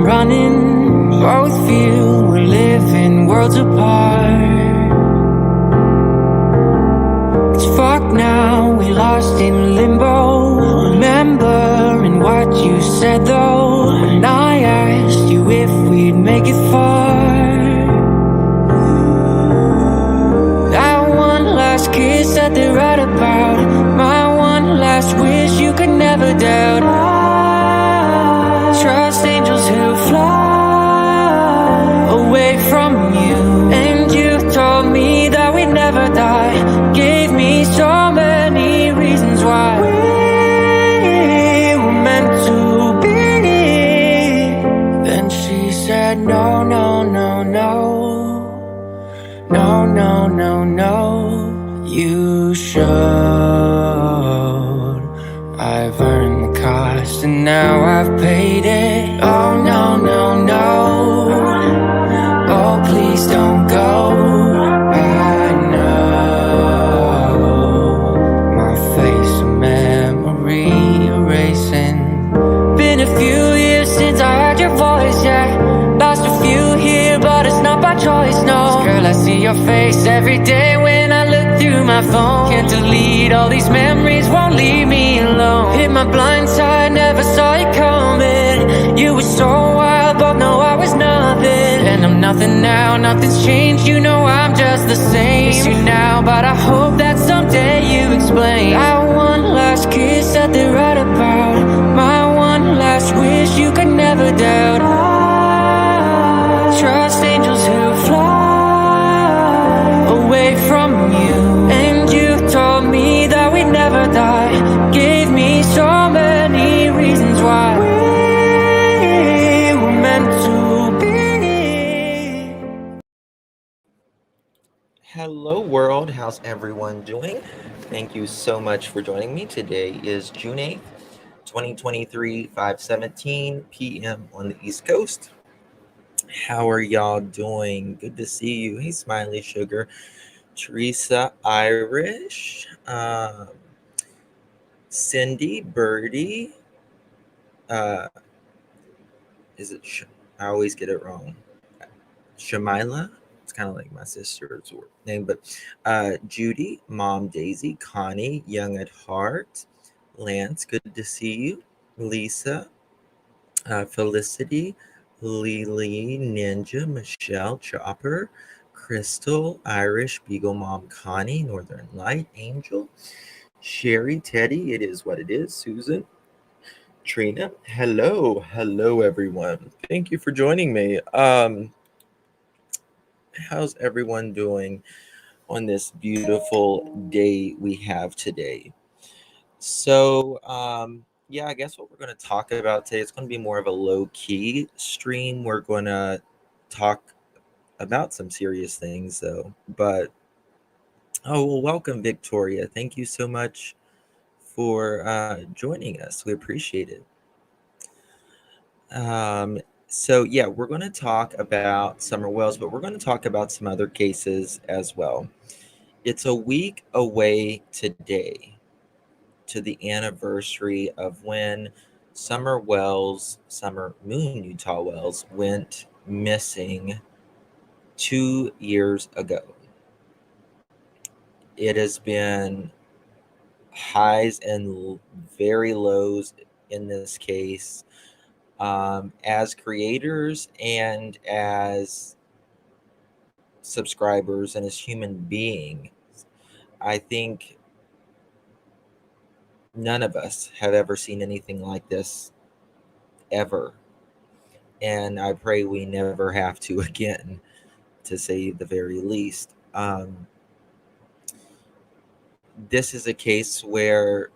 running, both feel we're living worlds apart. It's fucked now, we lost in limbo. Remembering what you said though, when I asked you if we'd make it far. That one last kiss that they write about, my one last wish you could never doubt. I trust angels who fly away from you, and you told me that we'd never die. Gave me so many reasons why we were meant to be. Then she said no, no, no, no. No, no, no, no, you should. I've earned the cost and now I've paid it. Oh, no, no, no. Oh, please don't go. I know my face, a memory erasing. Been a few years since I heard your voice, yeah. Lost a few here, but it's not by choice, no. Girl, I see your face every day when I look through my phone. Can't delete all these memories, won't leave me alone. Hit my blind side, never saw you coming. You were so wild, but no, I was nothing. And I'm nothing now, nothing's changed. You know I'm just the same. Miss you now, but I hope that someday you explain. That one last kiss that they write about, my one last wish you could never doubt. I trust angels who fly away from you, and you told me that we'd never die. Gave me so many reasons why we were meant to be. Hello world, how's everyone doing? Thank you so much for joining me. Today is June 8th, 2023, 5:17 p.m. on the East Coast. How are y'all doing? Good to see you. Hey, Smiley Sugar, Teresa Irish, Cindy, Birdie, is it, I always get it wrong, Shamila? It's kind of like my sister's name, but Judy, Mom Daisy, Connie, Young at Heart, Lance, good to see you, Lisa, Felicity, Lily, Ninja, Michelle, Chopper, Crystal, Irish, Beagle Mom, Connie, Northern Light, Angel, Sherry, Teddy, it is what it is, Susan, Trina, hello everyone. Thank you for joining me. How's everyone doing on this beautiful day we have today? So, yeah, I guess what we're going to talk about today, it's going to be more of a low-key stream. We're going to talk about some serious things, though. But, oh, well, welcome, Victoria. Thank you so much for joining us. We appreciate it. So, yeah, we're going to talk about Summer Wells, but we're going to talk about some other cases as well. It's a week away today to the anniversary of when Summer Moon Utah Wells, went missing 2 years ago. It has been highs and very lows in this case. As creators and as subscribers and as human beings, I think none of us have ever seen anything like this ever. And I pray we never have to again, to say the very least. This is a case where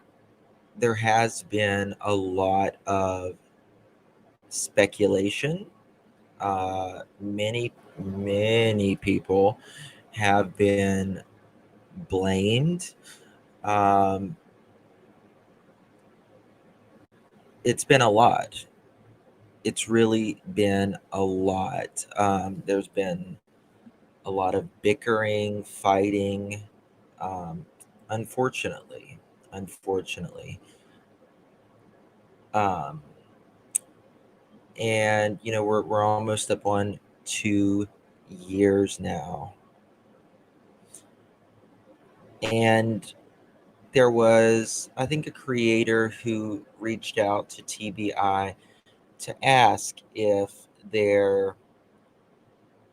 there has been a lot of speculation. Many people have been blamed. It's been a lot. It's really been a lot. There's been a lot of bickering, fighting, unfortunately. And we're almost up on 2 years now. And there was, I think, a creator who reached out to TBI to ask if there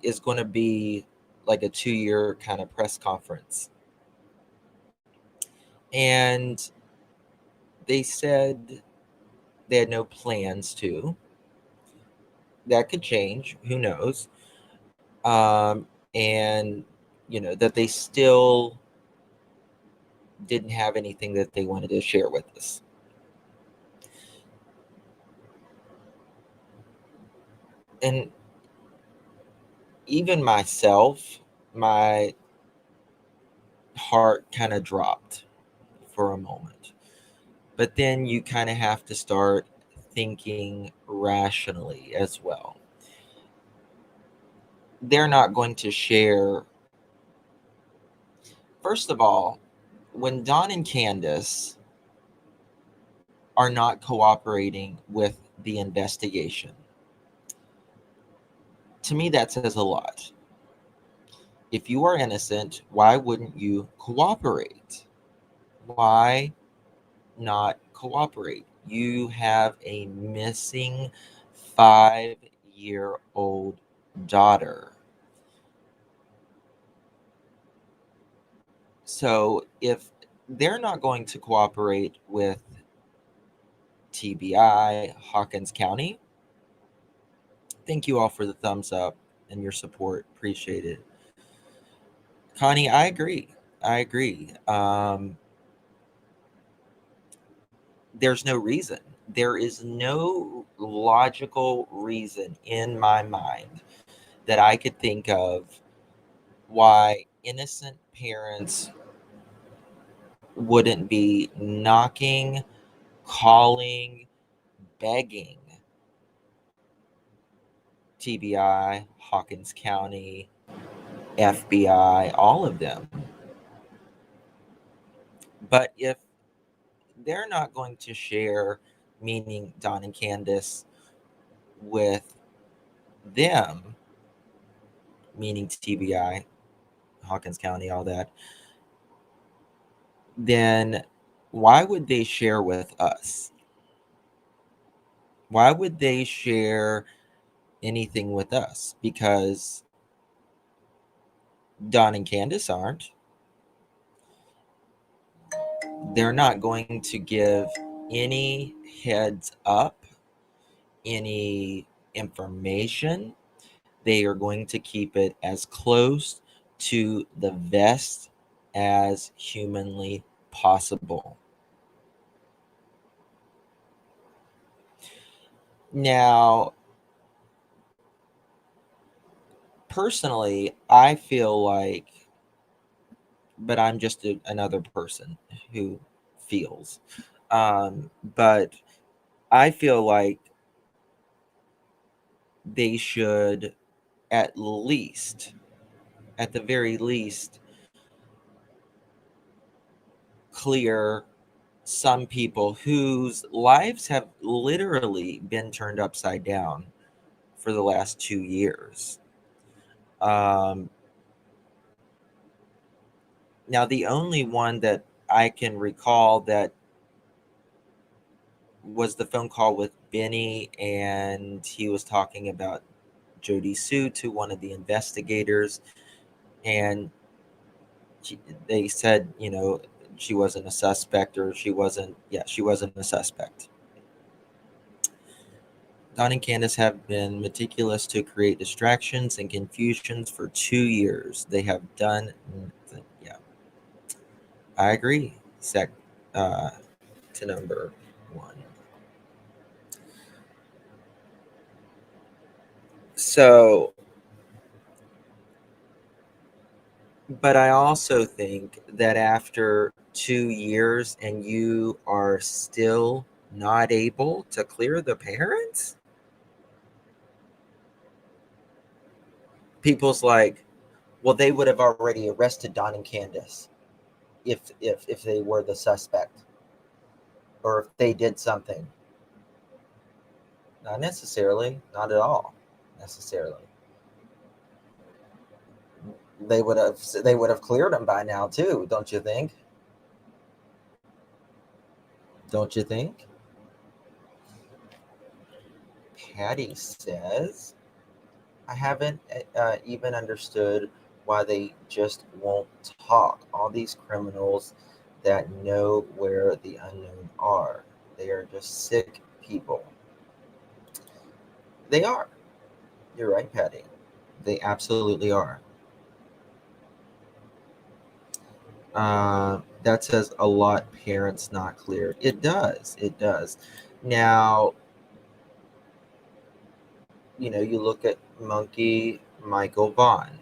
is going to be like a 2-year kind of press conference. And they said they had no plans to. That could change. Who knows? And, that they still didn't have anything that they wanted to share with us. And even myself, my heart kind of dropped for a moment. But then you kind of have to start thinking rationally as well. They're not going to share. First of all, when Don and Candace are not cooperating with the investigation, to me, that says a lot. If you are innocent, why wouldn't you cooperate? Why not cooperate? You have a missing 5-year-old daughter. So if they're not going to cooperate with TBI, Hawkins County, thank you all for the thumbs up and your support. Appreciate it. Connie, I agree. There's no reason. There is no logical reason in my mind that I could think of why innocent parents wouldn't be knocking, calling, begging TBI, Hawkins County, FBI, all of them. But if they're not going to share, meaning Don and Candace, with them, meaning TBI, Hawkins County, all that, then why would they share with us? Why would they share anything with us? Because Don and Candace aren't. They're not going to give any heads up, any information. They are going to keep it as close to the vest as humanly possible. Now, personally, I feel like, but I'm just another person who feels. But I feel like they should at the very least, clear some people whose lives have literally been turned upside down for the last 2 years. Now, the only one that I can recall that was the phone call with Benny, and he was talking about Jody Sue to one of the investigators, and they said, she wasn't a suspect, or she wasn't a suspect. Don and Candace have been meticulous to create distractions and confusions for 2 years. They have done nothing. Yeah, I agree. To number one. So, but I also think that after 2 years and you are still not able to clear the parents, people's like, well, they would have already arrested Don and Candace if they were the suspect, or if they did something. Not necessarily, not at all, necessarily. They would have cleared them by now too, don't you think? Don't you think? Patty says, I haven't even understood why they just won't talk. All these criminals that know where the unknown are. They are just sick people. They are. You're right, Patty. They absolutely are. That says a lot. Parents not cleared. It does. It does. Now, you look at Monkey Michael Vaughn.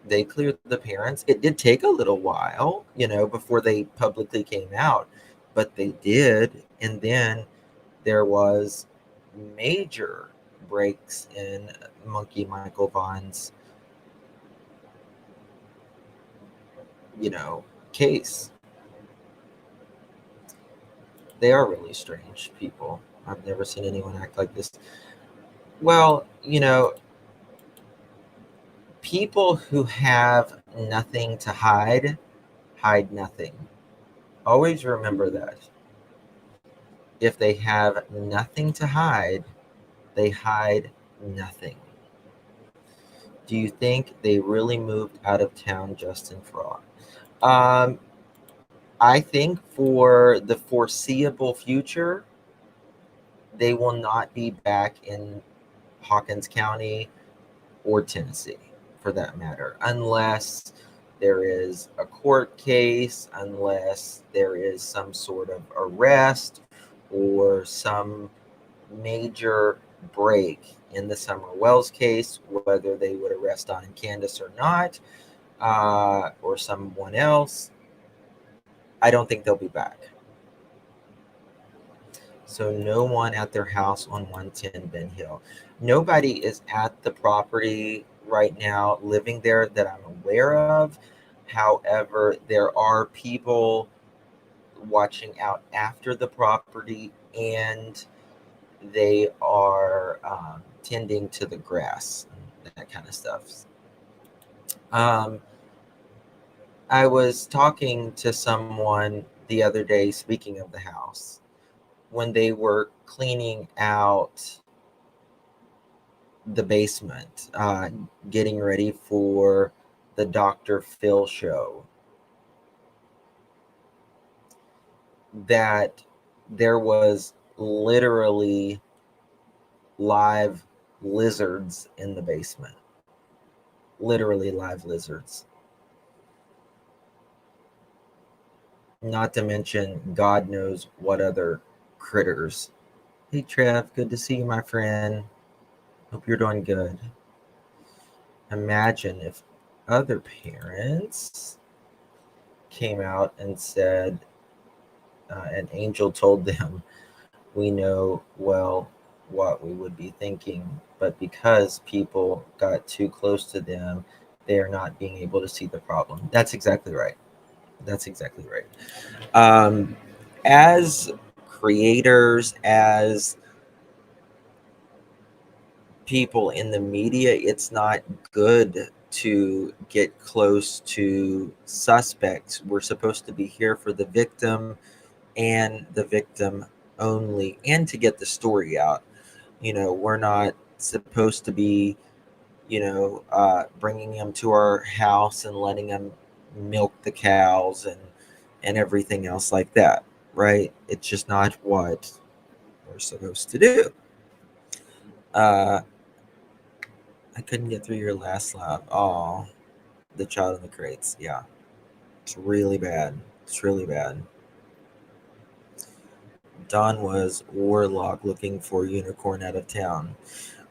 They cleared the parents. It did take a little while, before they publicly came out, but they did. And then there was major breaks in Monkey Michael Vaughn's, case. They are really strange people. I've never seen anyone act like this. Well, people who have nothing to hide nothing. Always remember that. If they have nothing to hide, they hide nothing. Do you think they really moved out of town, Justin Fraud? Um, I think for the foreseeable future, they will not be back in Hawkins County or Tennessee, for that matter, unless there is a court case, unless there is some sort of arrest or some major break in the Summer Wells case, whether they would arrest Don and Candace or not, or someone else. I don't think they'll be back. So no one at their house on 110 Ben Hill. Nobody is at the property right now living there that I'm aware of. However, there are people watching out after the property, and they are tending to the grass and that kind of stuff. Um, I was talking to someone the other day, speaking of the house, when they were cleaning out the basement, getting ready for the Dr. Phil show, that there was literally live lizards in the basement. Literally live lizards. Not to mention God knows what other critters. Hey Trev, good to see you, my friend. Hope you're doing good. Imagine if other parents came out and said, an angel told them, we know well what we would be thinking, but because people got too close to them, they are not being able to see the problem. That's exactly right. That's exactly right. As creators, as people in the media, it's not good to get close to suspects. We're supposed to be here for the victim and the victim only, and to get the story out. We're not supposed to be, bringing them to our house and letting them milk the cows and everything else like that, right? It's just not what we're supposed to do. I couldn't get through your last lap. Oh, the child in the crates. Yeah, it's really bad. It's really bad. Don was warlock looking for unicorn out of town.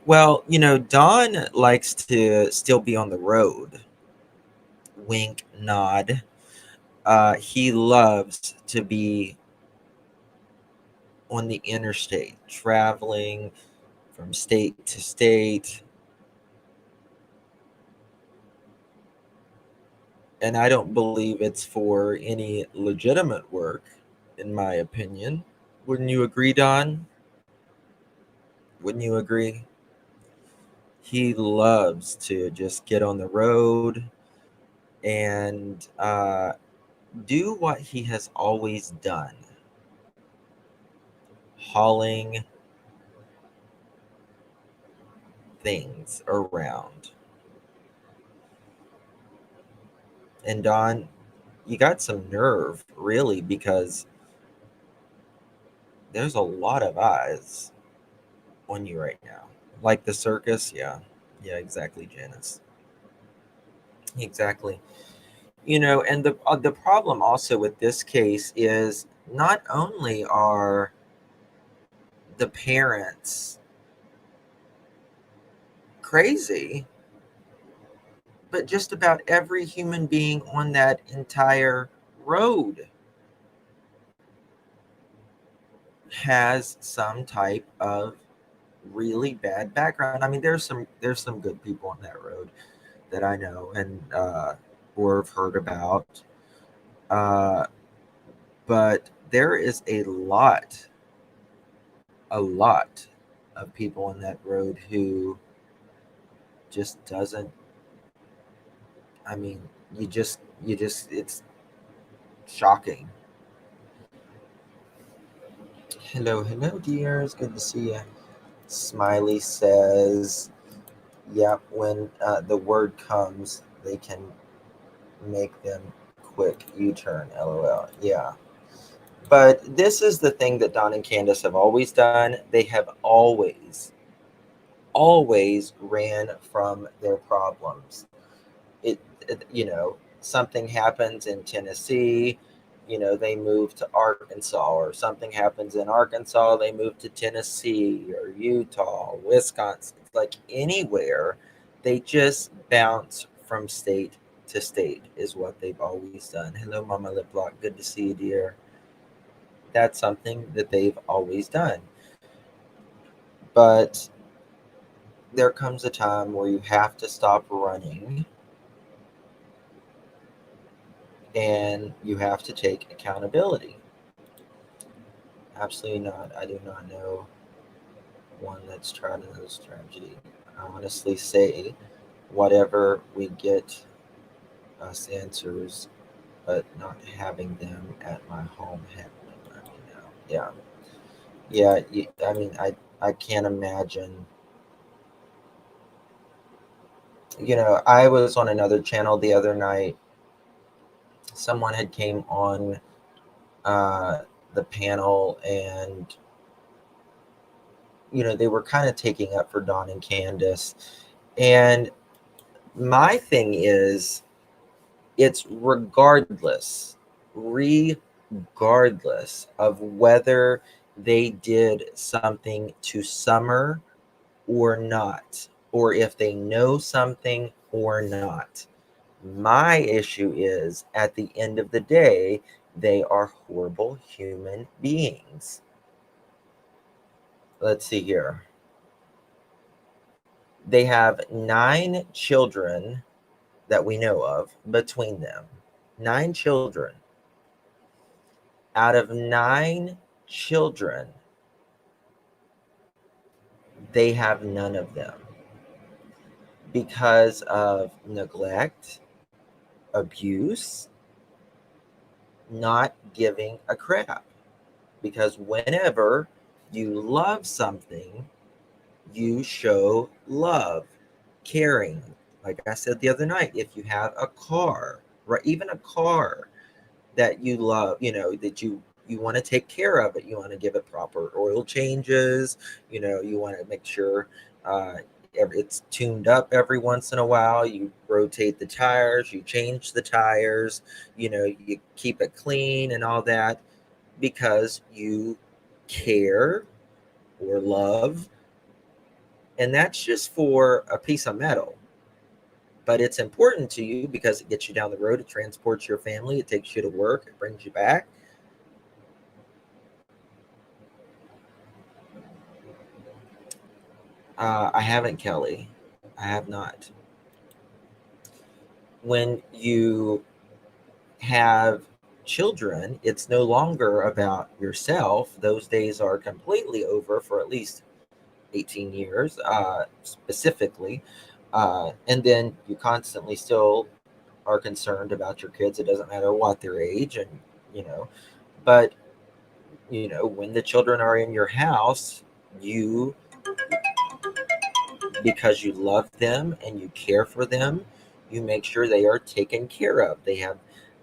Well, Don likes to still be on the road. Wink, nod. He loves to be on the interstate, traveling from state to state. And I don't believe it's for any legitimate work, in my opinion. Wouldn't you agree, Don? Wouldn't you agree? He loves to just get on the road and do what he has always done, hauling things around. And Don, you got some nerve, really, because there's a lot of eyes on you right now. Like the circus, yeah. Yeah, exactly, Janice. Exactly. And the problem also with this case is not only are the parents crazy, but just about every human being on that entire road has some type of really bad background. I mean, there's some good people on that road that I know and or have heard about, uh, but there is a lot of people on that road who just doesn't. I mean, you just it's shocking. Hello, dears. Good to see you. Smiley says, "Yep. When the word comes, they can make them quick U-turn. LOL. Yeah." But this is the thing that Don and Candace have always done. They have always ran from their problems. Something happens in Tennessee, they move to Arkansas, or something happens in Arkansas, they move to Tennessee or Utah, Wisconsin, like anywhere. They just bounce from state to state is what they've always done. Hello, Mama Liplock. Good to see you, dear. That's something that they've always done. But there comes a time where you have to stop running and you have to take accountability. Absolutely not. I do not know one that's tried another's tragedy. I honestly say whatever we get us answers, but not having them at my home happening. Yeah. Yeah. I mean, I can't imagine. I was on another channel the other night. Someone had came on uh, the panel, and they were kind of taking up for Don and Candace. And my thing is, it's regardless of whether they did something to Summer or not, or if they know something or not. My issue is, at the end of the day, they are horrible human beings. Let's see here. They have 9 children that we know of between them. 9 children. Out of 9 children, they have none of them because of neglect, abuse, not giving a crap. Because whenever you love something, you show love, caring. Like I said the other night, if you have a car, right, even a car that you love, that you want to take care of it, you want to give it proper oil changes, you want to make sure uh, it's tuned up every once in a while, you rotate the tires, you change the tires, you keep it clean and all that, because you care or love. And that's just for a piece of metal, but it's important to you because it gets you down the road, it transports your family, it takes you to work, it brings you back. I haven't, Kelly. I have not. When you have children, it's no longer about yourself. Those days are completely over, for at least 18 years specifically. And then you constantly still are concerned about your kids. It doesn't matter what their age, and but when the children are in your house, you, because you love them and you care for them, you make sure they are taken care of. They have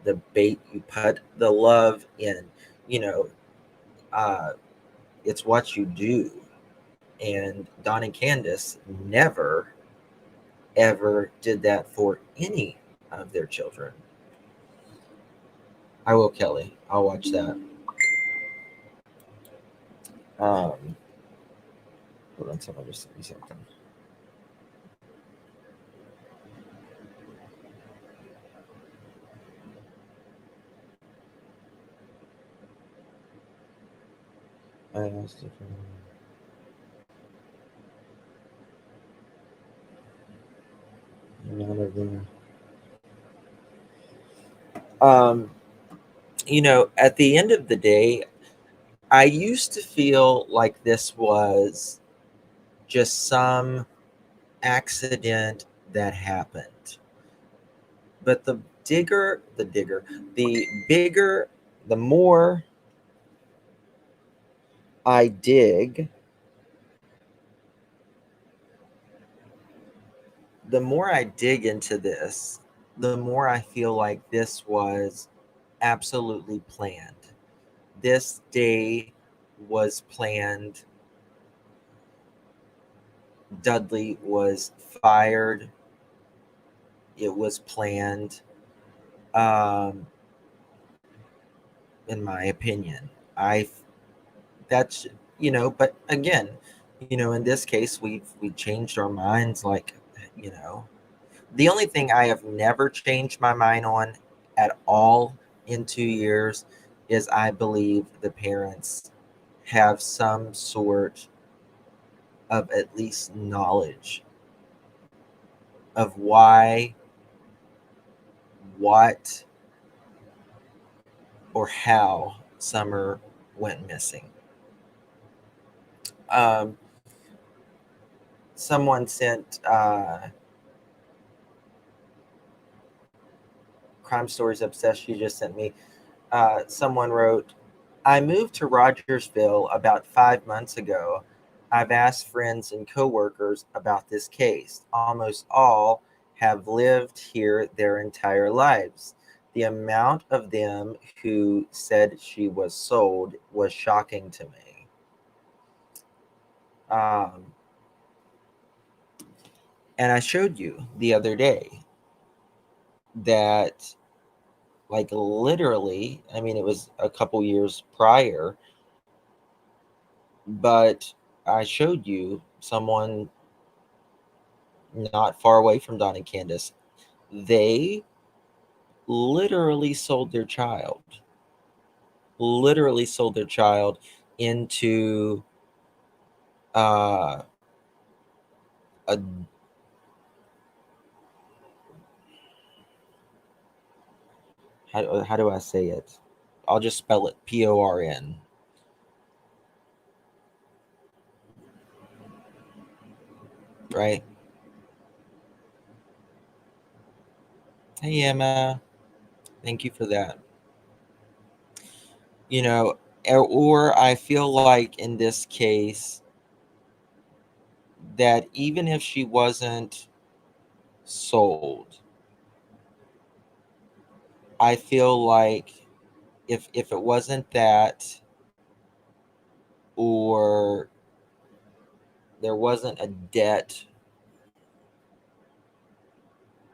the bait, you put the love in, you know, uh, it's what you do. And Don and Candace never, ever did that for any of their children. I will, Kelly. I'll watch that. Hold on, someone just sent me something. None of them. At the end of the day, I used to feel like this was just some accident that happened. But the bigger, the more I dig, into this, the more I feel like this was absolutely planned. This day was planned. Dudley was fired. It was planned. Um, in my opinion, I that's but again, in this case, we changed our minds. Like, the only thing I have never changed my mind on at all in 2 years is I believe the parents have some sort of at least knowledge of why, what, or how Summer went missing. Um, Someone sent Crime Stories Obsessed. She just sent me. Someone wrote, I moved to Rogersville about 5 months ago. I've asked friends and coworkers about this case. Almost all have lived here their entire lives. The amount of them who said she was sold was shocking to me. And I showed you the other day that, like, literally, I mean, it was a couple years prior, but I showed you someone not far away from Don and Candace. They literally sold their child. Literally sold their child into a how do I say it? I'll just spell it PORN. Right? Hey, Emma. Thank you for that. Or I feel like in this case that even if she wasn't sold, I feel like if it wasn't that, or there wasn't a debt,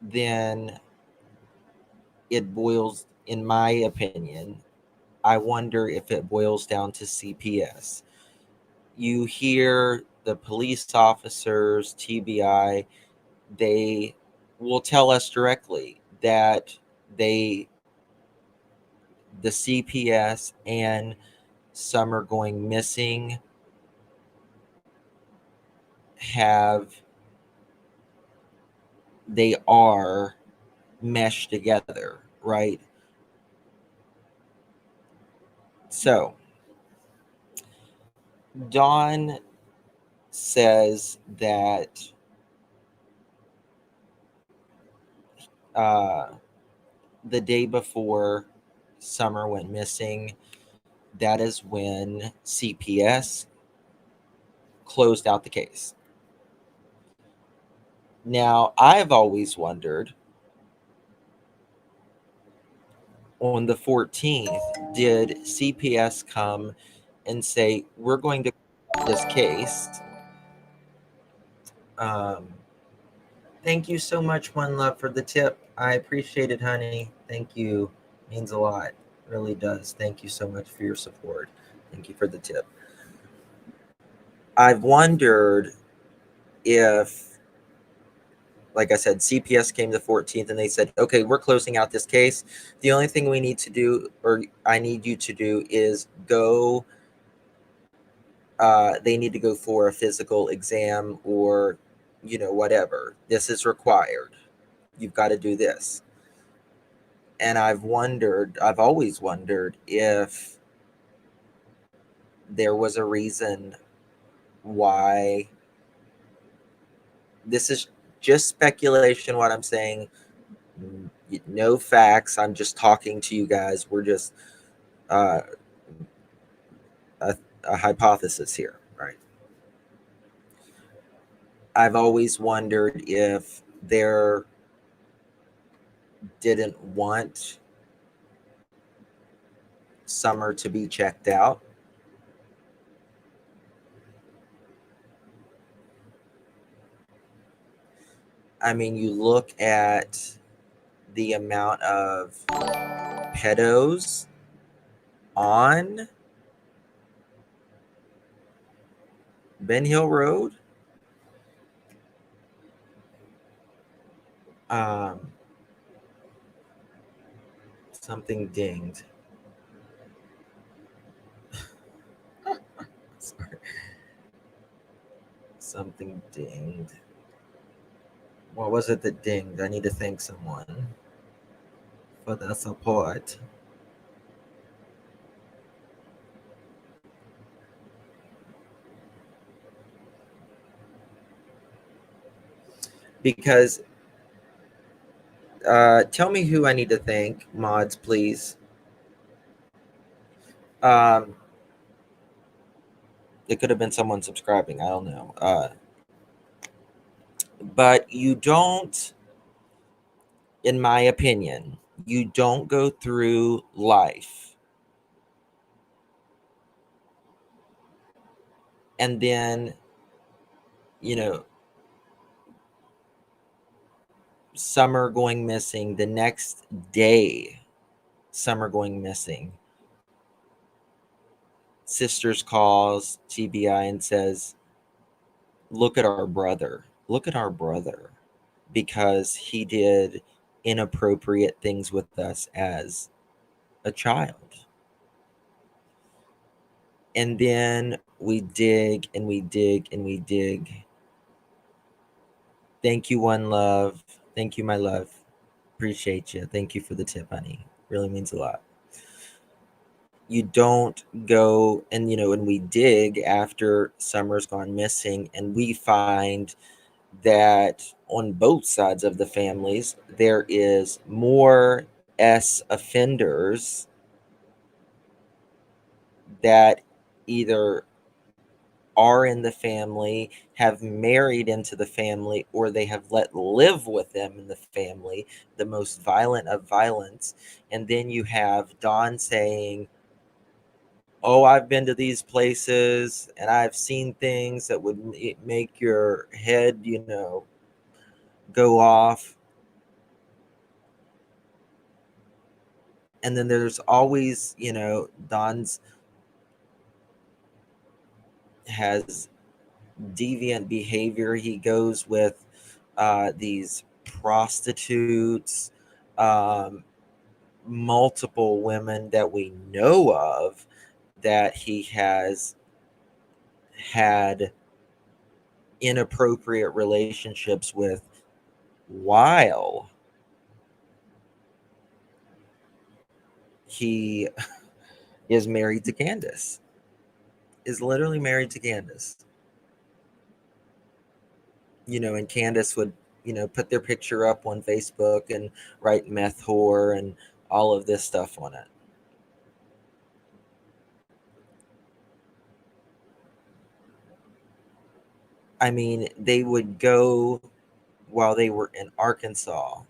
then it boils, in my opinion, I wonder if it boils down to CPS. You hear the police officers, TBI, they will tell us directly that the CPS and Summer going missing they are meshed together, right? So Dawn says that the day before Summer went missing, that is when CPS closed out the case. Now, I've always wondered, on the 14th, did CPS come and say, we're going to this case? Um, Thank you so much, One Love, for the tip. I appreciate it, honey. Thank you. Means a lot. Really does. Thank you so much for your support. Thank you for the tip. I've wondered if, like I said, CPS came the 14th and they said, okay, we're closing out this case. The only thing we need to do, or I need you to do, is go. They need to go for a physical exam or, whatever. This is required. You've got to do this. And I've always wondered if there was a reason why. This is just speculation, what I'm saying. No facts. I'm just talking to you guys. We're just uh, a hypothesis here, right? I've always wondered if there didn't want Summer to be checked out. I mean, you look at the amount of pedos on Ben Hill Road. Something dinged. Sorry. Something dinged. What was it that dinged? I need to thank someone for the support. Because tell me who I need to thank, mods, please. It could have been someone subscribing. I don't know. But you don't, in my opinion, you don't go through life and then, Summer going missing, the next day, Summer going missing. Sisters calls TBI and says, look at our brother. Look at our brother. Because he did inappropriate things with us as a child. And then we dig and we dig and we dig. Thank you, One Love. Thank you, my love. Appreciate you. Thank you for the tip, honey. Really means a lot. You don't go and, and we dig after Summer's gone missing and we find that on both sides of the families, there is more S offenders that either are in the family, have married into the family, or they have let live with them in the family, the most violent of violence. And then you have Dawn saying, oh, I've been to these places and I've seen things that would make your head, go off. And then there's always, Dawn's has deviant behavior. He goes with these prostitutes, multiple women that we know of that he has had inappropriate relationships with while he is married to Candace, is literally married to Candace. And Candace would, put their picture up on Facebook and write meth whore and all of this stuff on it. I mean, they would go while they were in Arkansas.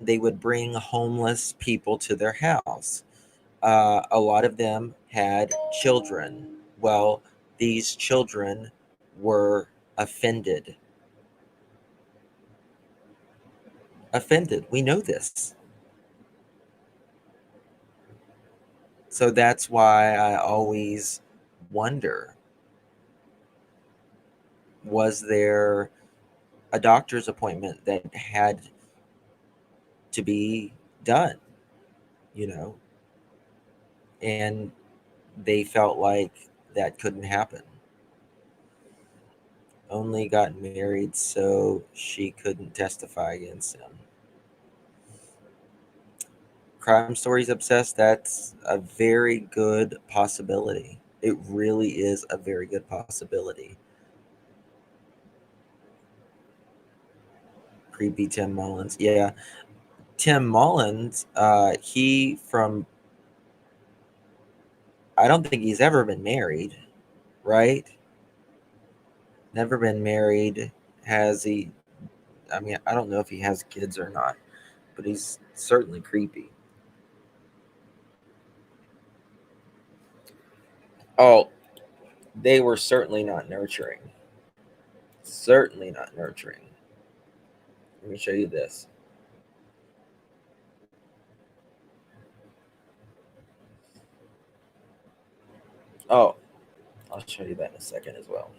They would bring homeless people to their house. A lot of them had children. Well, these children were offended. Offended. We know this. So that's why I always wonder, was there a doctor's appointment that had to be done, you know, and they felt like that couldn't happen. Only got married so she couldn't testify against him. Crime Stories Obsessed, that's a very good possibility. It really is a very good possibility. Creepy Tim Mullins. Yeah. Tim Mullins, I don't think he's ever been married, right? Never been married. Has he? I mean, I don't know if he has kids or not, but he's certainly creepy. Oh, they were certainly not nurturing. Certainly not nurturing. Let me show you this. Oh, I'll show you that in a second as well.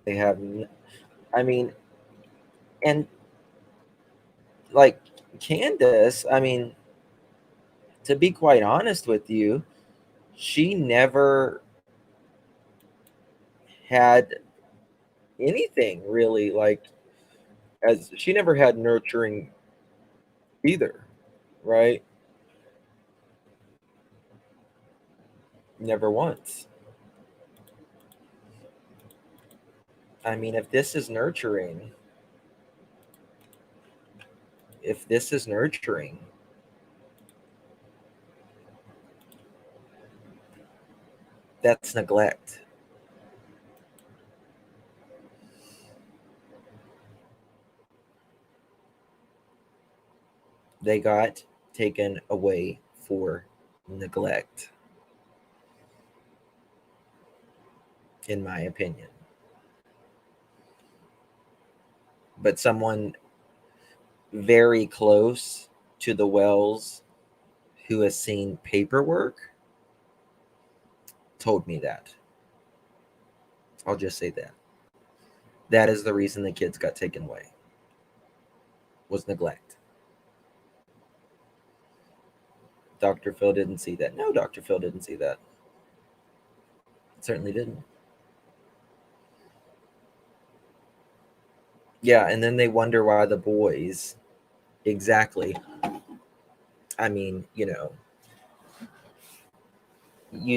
They have, I mean, and like Candace, I mean, to be quite honest with you, she never had anything really, like, as she never had nurturing either, right? Never once. I mean, if this is nurturing, that's neglect. They got taken away for neglect, in my opinion. But someone very close to the Wells who has seen paperwork told me that. I'll just say that. That is the reason the kids got taken away, was neglect. Dr. Phil didn't see that. No, Dr. Phil didn't see that. Certainly didn't. Yeah, and then they wonder why the boys, exactly. I mean, you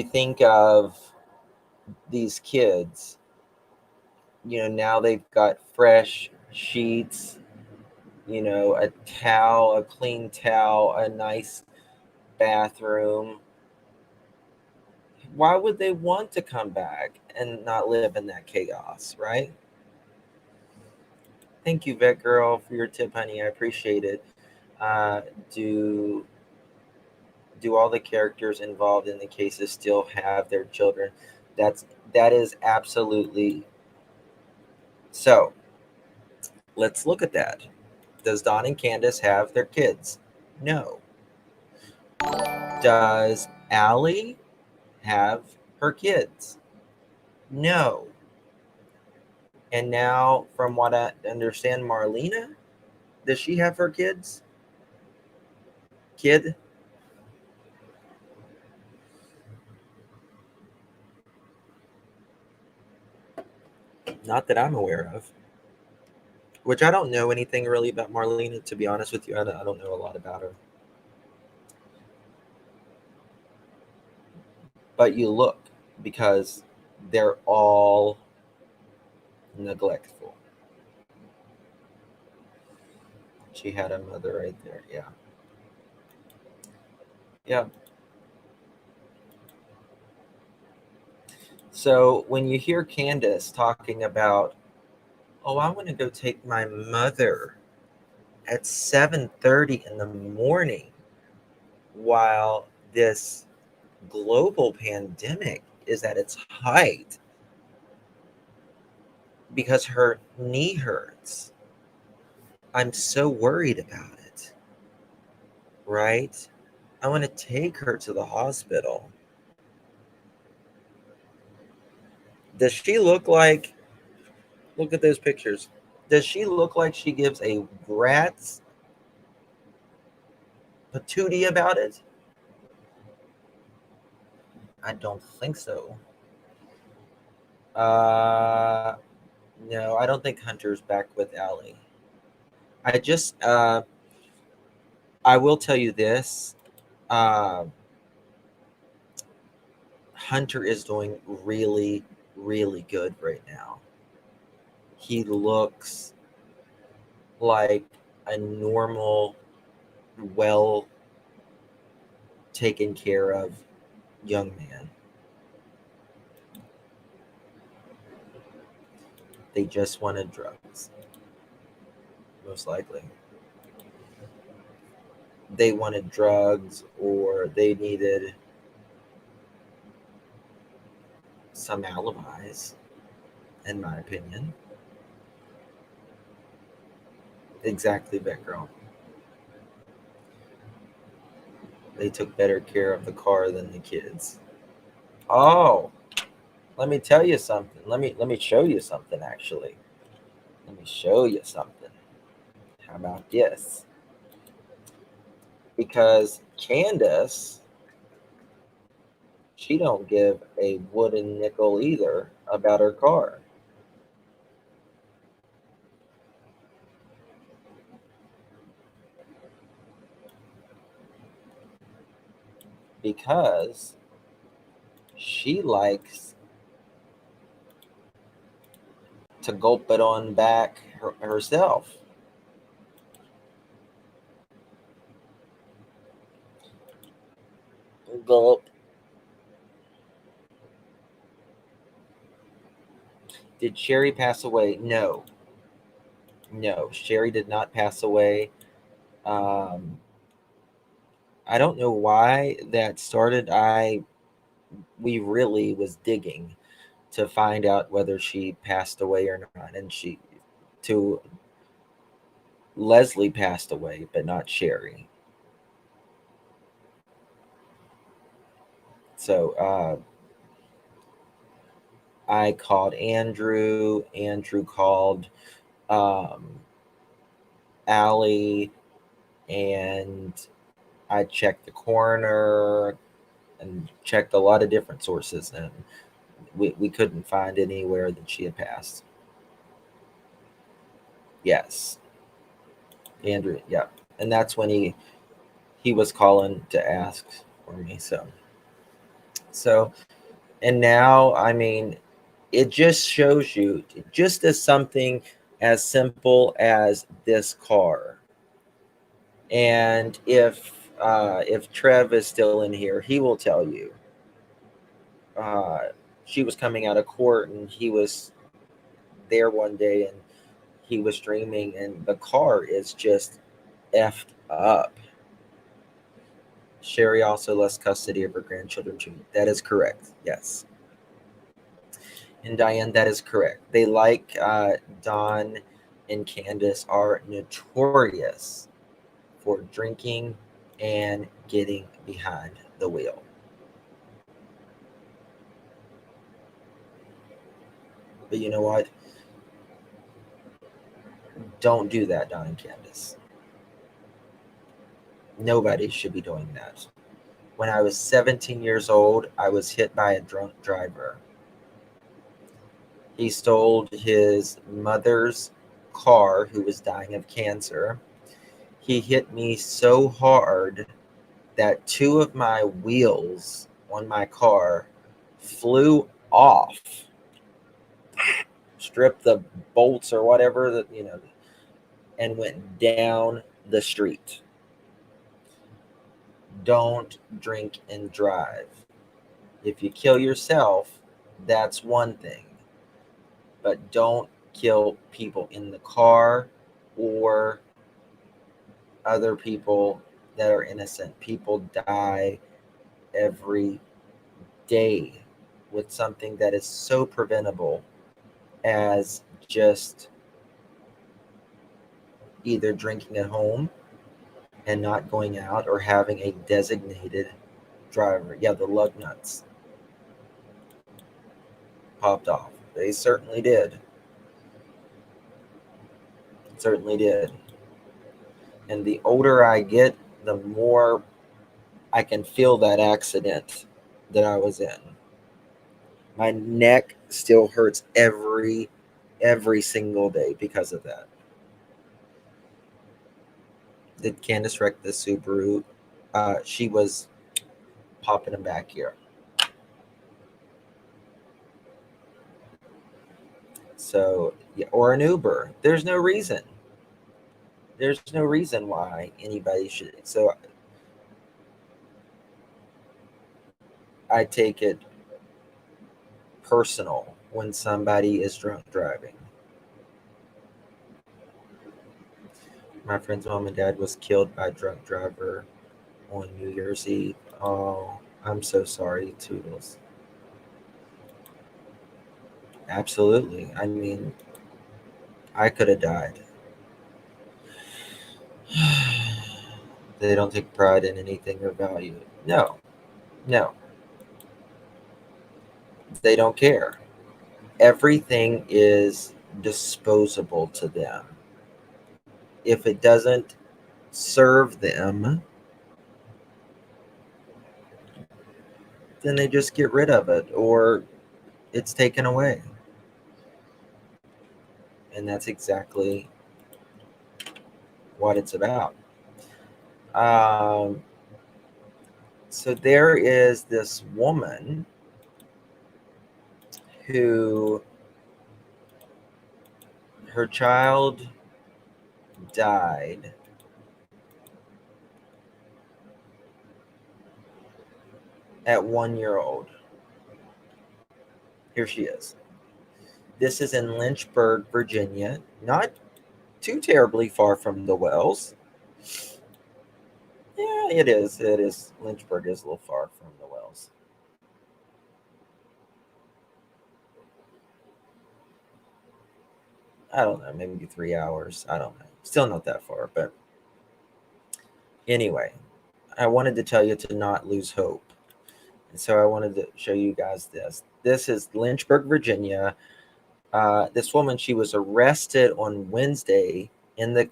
think of these kids, now they've got fresh sheets, a towel, a clean towel, a nice bathroom. Why would they want to come back and not live in that chaos, right? Thank you, Vet Girl, for your tip, honey. I appreciate it. Uh, do do all the characters involved in the cases still have their children? That is absolutely so. Let's look at that. Does Don and Candace have their kids? No. Does Allie have her kids? No. And now, from what I understand, Marlena, does she have her kids? Kid? Not that I'm aware of. Which I don't know anything really about Marlena, to be honest with you. I don't know a lot about her. But you look, because they're all neglectful. She had a mother right there. Yeah. Yeah. So when you hear Candace talking about, oh, I want to go take my mother at 7:30 in the morning while this global pandemic is at its height because her knee hurts. I'm so worried about it, right? I want to take her to the hospital. Does she look like, look at those pictures. Does she look like she gives a rat's patootie about it? I don't think so. Uh, no, I don't think Hunter's back with Allie. I just, I will tell you this. Uh, Hunter is doing really, really good right now. He looks like a normal, well taken care of young man. They just wanted drugs, most likely. They wanted drugs or they needed some alibis, in my opinion. Exactly, Batgirl. They took better care of the car than the kids. Oh, let me tell you something. Let me show you something actually. Let me show you something. How about this? Because Candace, she don't give a wooden nickel either about her car. Because she likes to gulp it on back herself. Gulp. Did Sherry pass away? No. No, Sherry did not pass away. Um, I don't know why that started. We really was digging to find out whether she passed away or not, and to Leslie passed away, but not Sherry. So I called Andrew. Andrew called um, Allie, and I checked the coroner and checked a lot of different sources, and we couldn't find anywhere that she had passed. Yes, Andrew. Yeah, and that's when he was calling to ask for me. So and now, I mean, it just shows you, just as something as simple as this car. And if Trev is still in here, he will tell you. Uh, she was coming out of court, and he was there one day, and he was streaming, and the car is just effed up. Sherry also lost custody of her grandchildren too. That is correct. Yes. And Diane, that is correct. They Don and Candace are notorious for drinking and getting behind the wheel. But you know what? Don't do that, Don and Candace. Nobody should be doing that. When I was 17 years old, I was hit by a drunk driver. He stole his mother's car, who was dying of cancer. He hit me so hard that two of my wheels on my car flew off, stripped the bolts or whatever that, and went down the street. Don't drink and drive. If you kill yourself, that's one thing. But don't kill people in the car or other people that are innocent. People die every day with something that is so preventable as just either drinking at home and not going out or having a designated driver. Yeah, the lug nuts popped off. They certainly did. Certainly did. And the older I get, the more I can feel that accident that I was in. My neck still hurts every single day because of that. Did Candace wreck the Subaru? She was popping him back here. So, yeah, or an Uber. There's no reason. There's no reason why anybody should. So I take it personal when somebody is drunk driving. My friend's mom and dad was killed by a drunk driver on New Year's Eve. Oh, I'm so sorry, Toodles. Absolutely. I mean, I could have died. They don't take pride in anything or value it. No, no. They don't care. Everything is disposable to them. If it doesn't serve them, then they just get rid of it or it's taken away. And that's exactly what it's about. So there is this woman who her child died at 1 year old. Here she is. This is in Lynchburg, Virginia, not too terribly far from the Wells. Yeah, it is. It is. Lynchburg is a little far from the Wells. I don't know, maybe 3 hours. I don't know. Still not that far, but anyway, I wanted to tell you to not lose hope. And so I wanted to show you guys this. This is Lynchburg, Virginia. This woman, she was arrested on Wednesday in the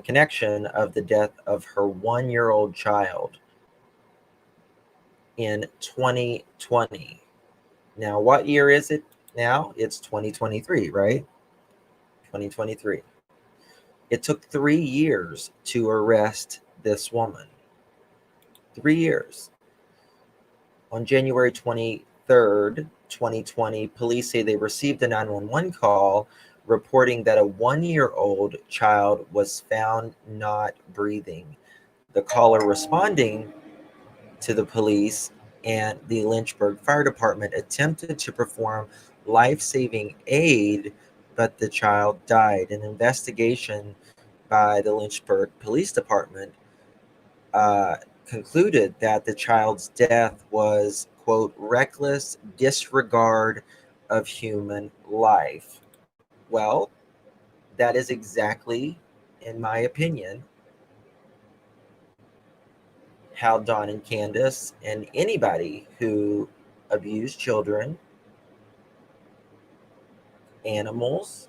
connection of the death of her 1 year old child in 2020. Now, what year is it now? It's 2023, right? 2023. It took 3 years to arrest this woman. 3 years. On January 23rd, 2020, police say they received a 911 call reporting that a 1 year old child was found not breathing. The caller responding to the police and the Lynchburg Fire Department attempted to perform life-saving aid, but the child died. An investigation by the Lynchburg Police Department concluded that the child's death was, quote, reckless disregard of human life. Well, that is exactly, in my opinion, how Don and Candace and anybody who abuse children, animals,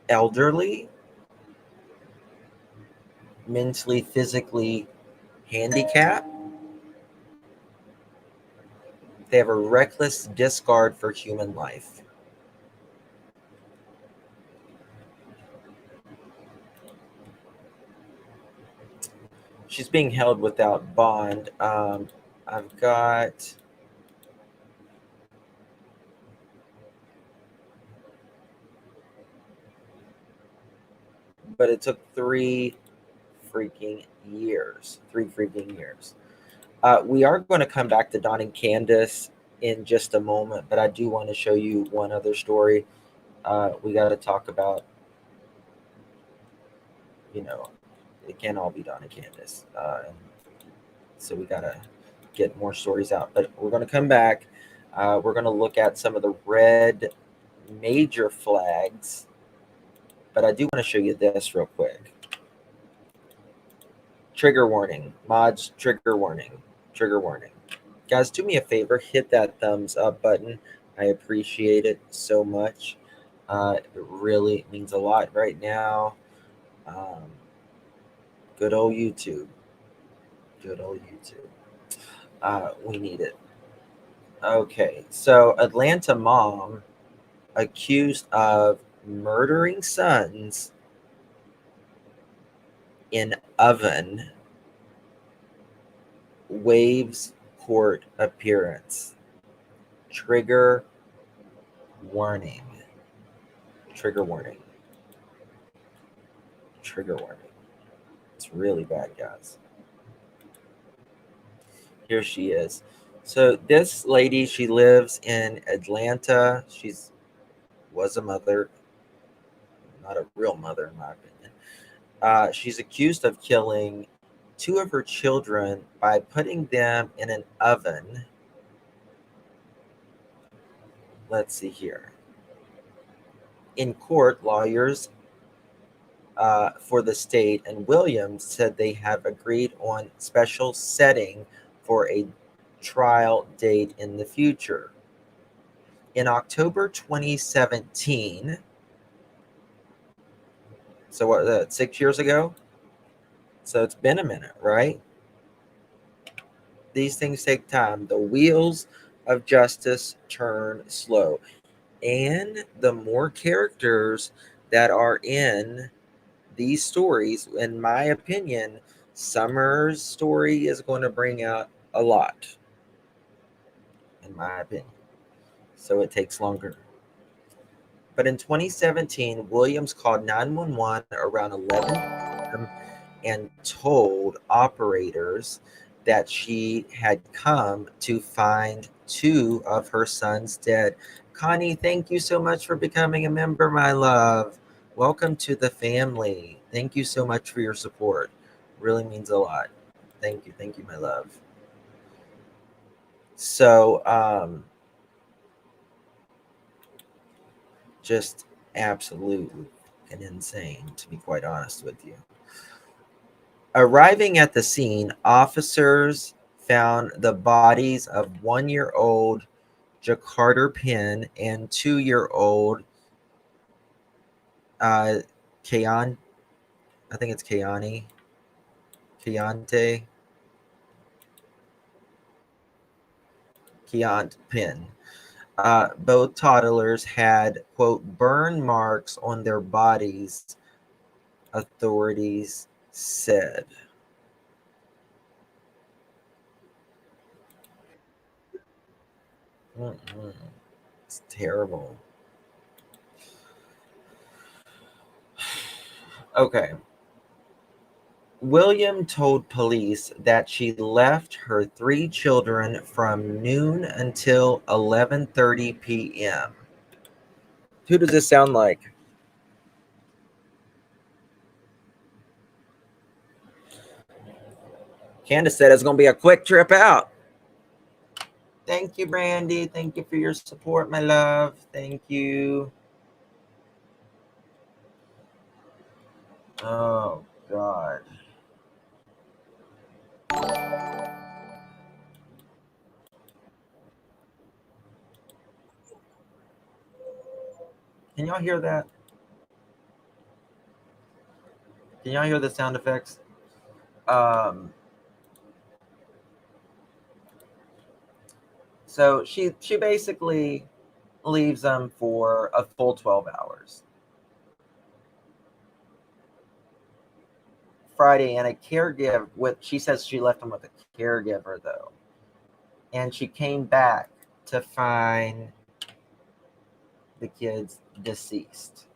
elderly, mentally, physically handicapped, they have a reckless disregard for human life. She's being held without bond. I've got but it took 3 freaking years. 3 freaking years. We are going to come back to Don and Candace in just a moment, but I do want to show you one other story. We got to talk about, it can't all be Don and Candace. So we got to get more stories out. But we're going to come back. We're going to look at some of the red major flags. But I do want to show you this real quick. Trigger warning. Mods, trigger warning. Trigger warning. Guys, do me a favor. Hit that thumbs up button. I appreciate it so much. It really means a lot right now. Good old YouTube. Good old YouTube. We need it. Okay, so Atlanta mom accused of murdering sons in oven waives court appearance. Trigger warning. Trigger warning. Trigger warning. It's really bad, guys. Here she is. So this lady, she lives in Atlanta. Was a mother, not a real mother in my opinion. She's accused of killing 2 of her children by putting them in an oven. Let's see here. In court, lawyers for the state and Williams said they have agreed on special setting for a trial date in the future. In October 2017, so what, 6 years ago? So it's been a minute, right? These things take time. The wheels of justice turn slow. And the more characters that are in these stories, in my opinion, Summer's story is going to bring out a lot, in my opinion. So it takes longer. But in 2017, Williams called 911 around 11 p.m. and told operators that she had come to find 2 of her sons dead. Connie, thank you so much for becoming a member, my love. Welcome to the family. Thank you so much for your support. Really means a lot. Thank you, my love. So, just absolutely and insane, to be quite honest with you. Arriving at the scene, officers found the bodies of 1-year-old Jakarta Penn and 2-year-old Keontae Penn. Both toddlers had, quote, burn marks on their bodies, authorities said. It's terrible. Okay. William told police that she left her 3 children from noon until 11:30 p.m. Who does this sound like? Candace said it's going to be a quick trip out. Thank you, Brandy. Thank you for your support, my love. Thank you. Oh, God. Can y'all hear that? Can y'all hear the sound effects? So she basically leaves them for a full 12 hours. Friday, and a caregiver she says she left them with a caregiver though. and she came back to find the kids deceased.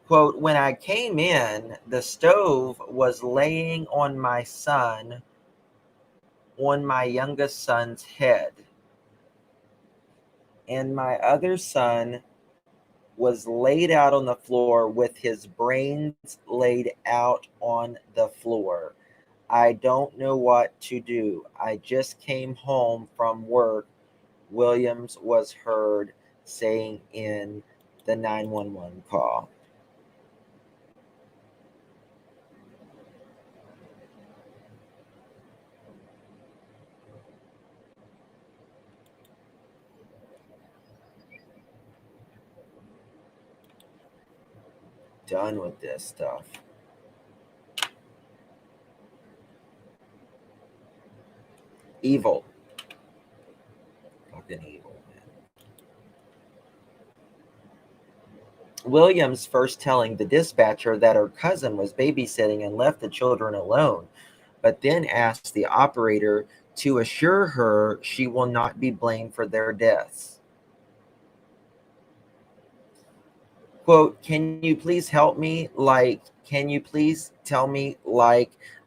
Quote, when I came in, the stove was laying on my youngest son's head. And my other son was laid out on the floor with his brains laid out on the floor. I don't know what to do. I just came home from work, Williams was heard saying in the 911 call. Done with this stuff. Evil. Fucking evil, man. Williams first telling the dispatcher that her cousin was babysitting and left the children alone, but then asked the operator to assure her she will not be blamed for their deaths. Quote, can you please help me? Can you please tell me,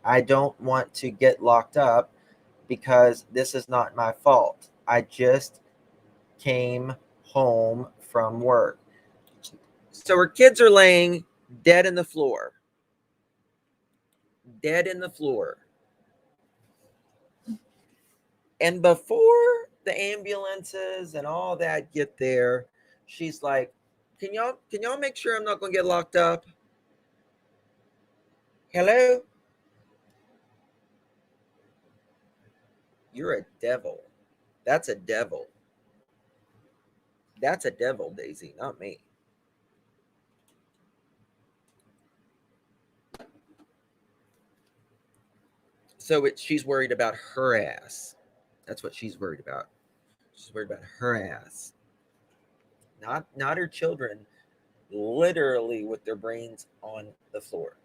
I don't want to get locked up because this is not my fault. I just came home from work. So her kids are laying dead in the floor. Dead in the floor. And before the ambulances and all that get there, she's like, can y'all make sure I'm not gonna get locked up? Hello? You're a devil. That's a devil. That's a devil, Daisy, not me. So she's worried about her ass. That's what she's worried about. She's worried about her ass. Not her children, literally with their brains on the floor.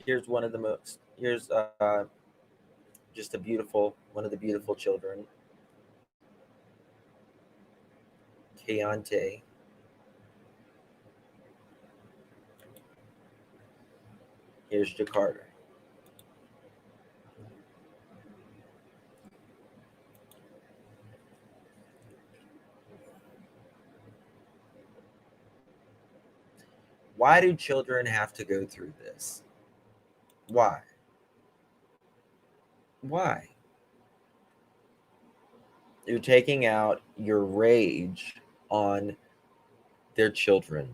Here's one of the most. Here's just one of the beautiful children. Keontae. Here's Jakarta. Why do children have to go through this? Why? Why? You're taking out your rage on their children.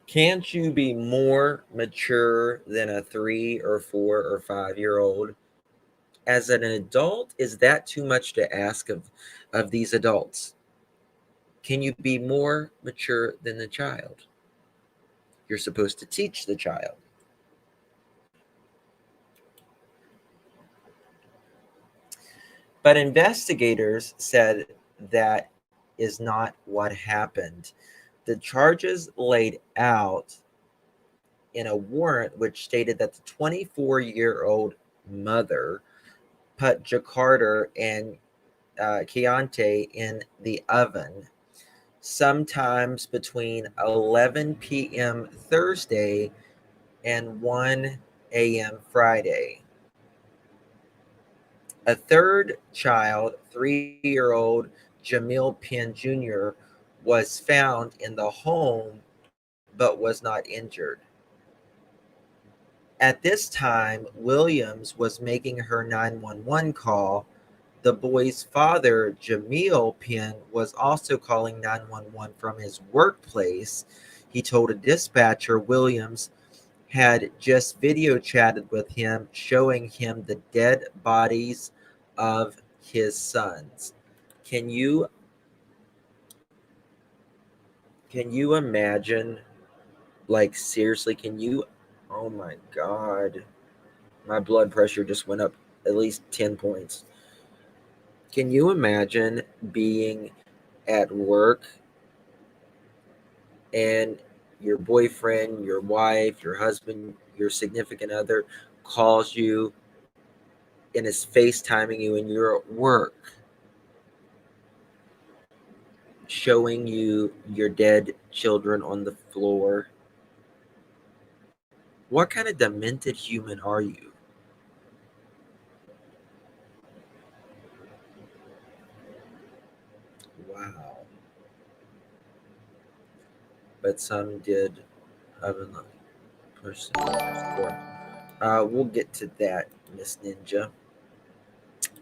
Can't you be more mature than a 3 or 4 or 5-year-old? As an adult, is that too much to ask of these adults? Can you be more mature than the child? You're supposed to teach the child. But investigators said that is not what happened. The charges laid out in a warrant which stated that the 24-year-old mother put Jakarta and Keontae in the oven sometimes between 11 p.m. Thursday and 1 a.m. Friday. A third child, 3-year-old Jamil Penn Jr., was found in the home but was not injured. At this time, Williams was making her 911 call. The boy's father, Jamil Penn, was also calling 911 from his workplace. He told a dispatcher Williams had just video chatted with him, showing him the dead bodies of his sons. Can you imagine? Like, seriously, oh my God. My blood pressure just went up at least 10 points. Can you imagine being at work and your boyfriend, your wife, your husband, your significant other calls you and is FaceTiming you and you're at work, showing you your dead children on the floor. What kind of demented human are you? Wow. But some did have a person support. We'll get to that, Miss Ninja.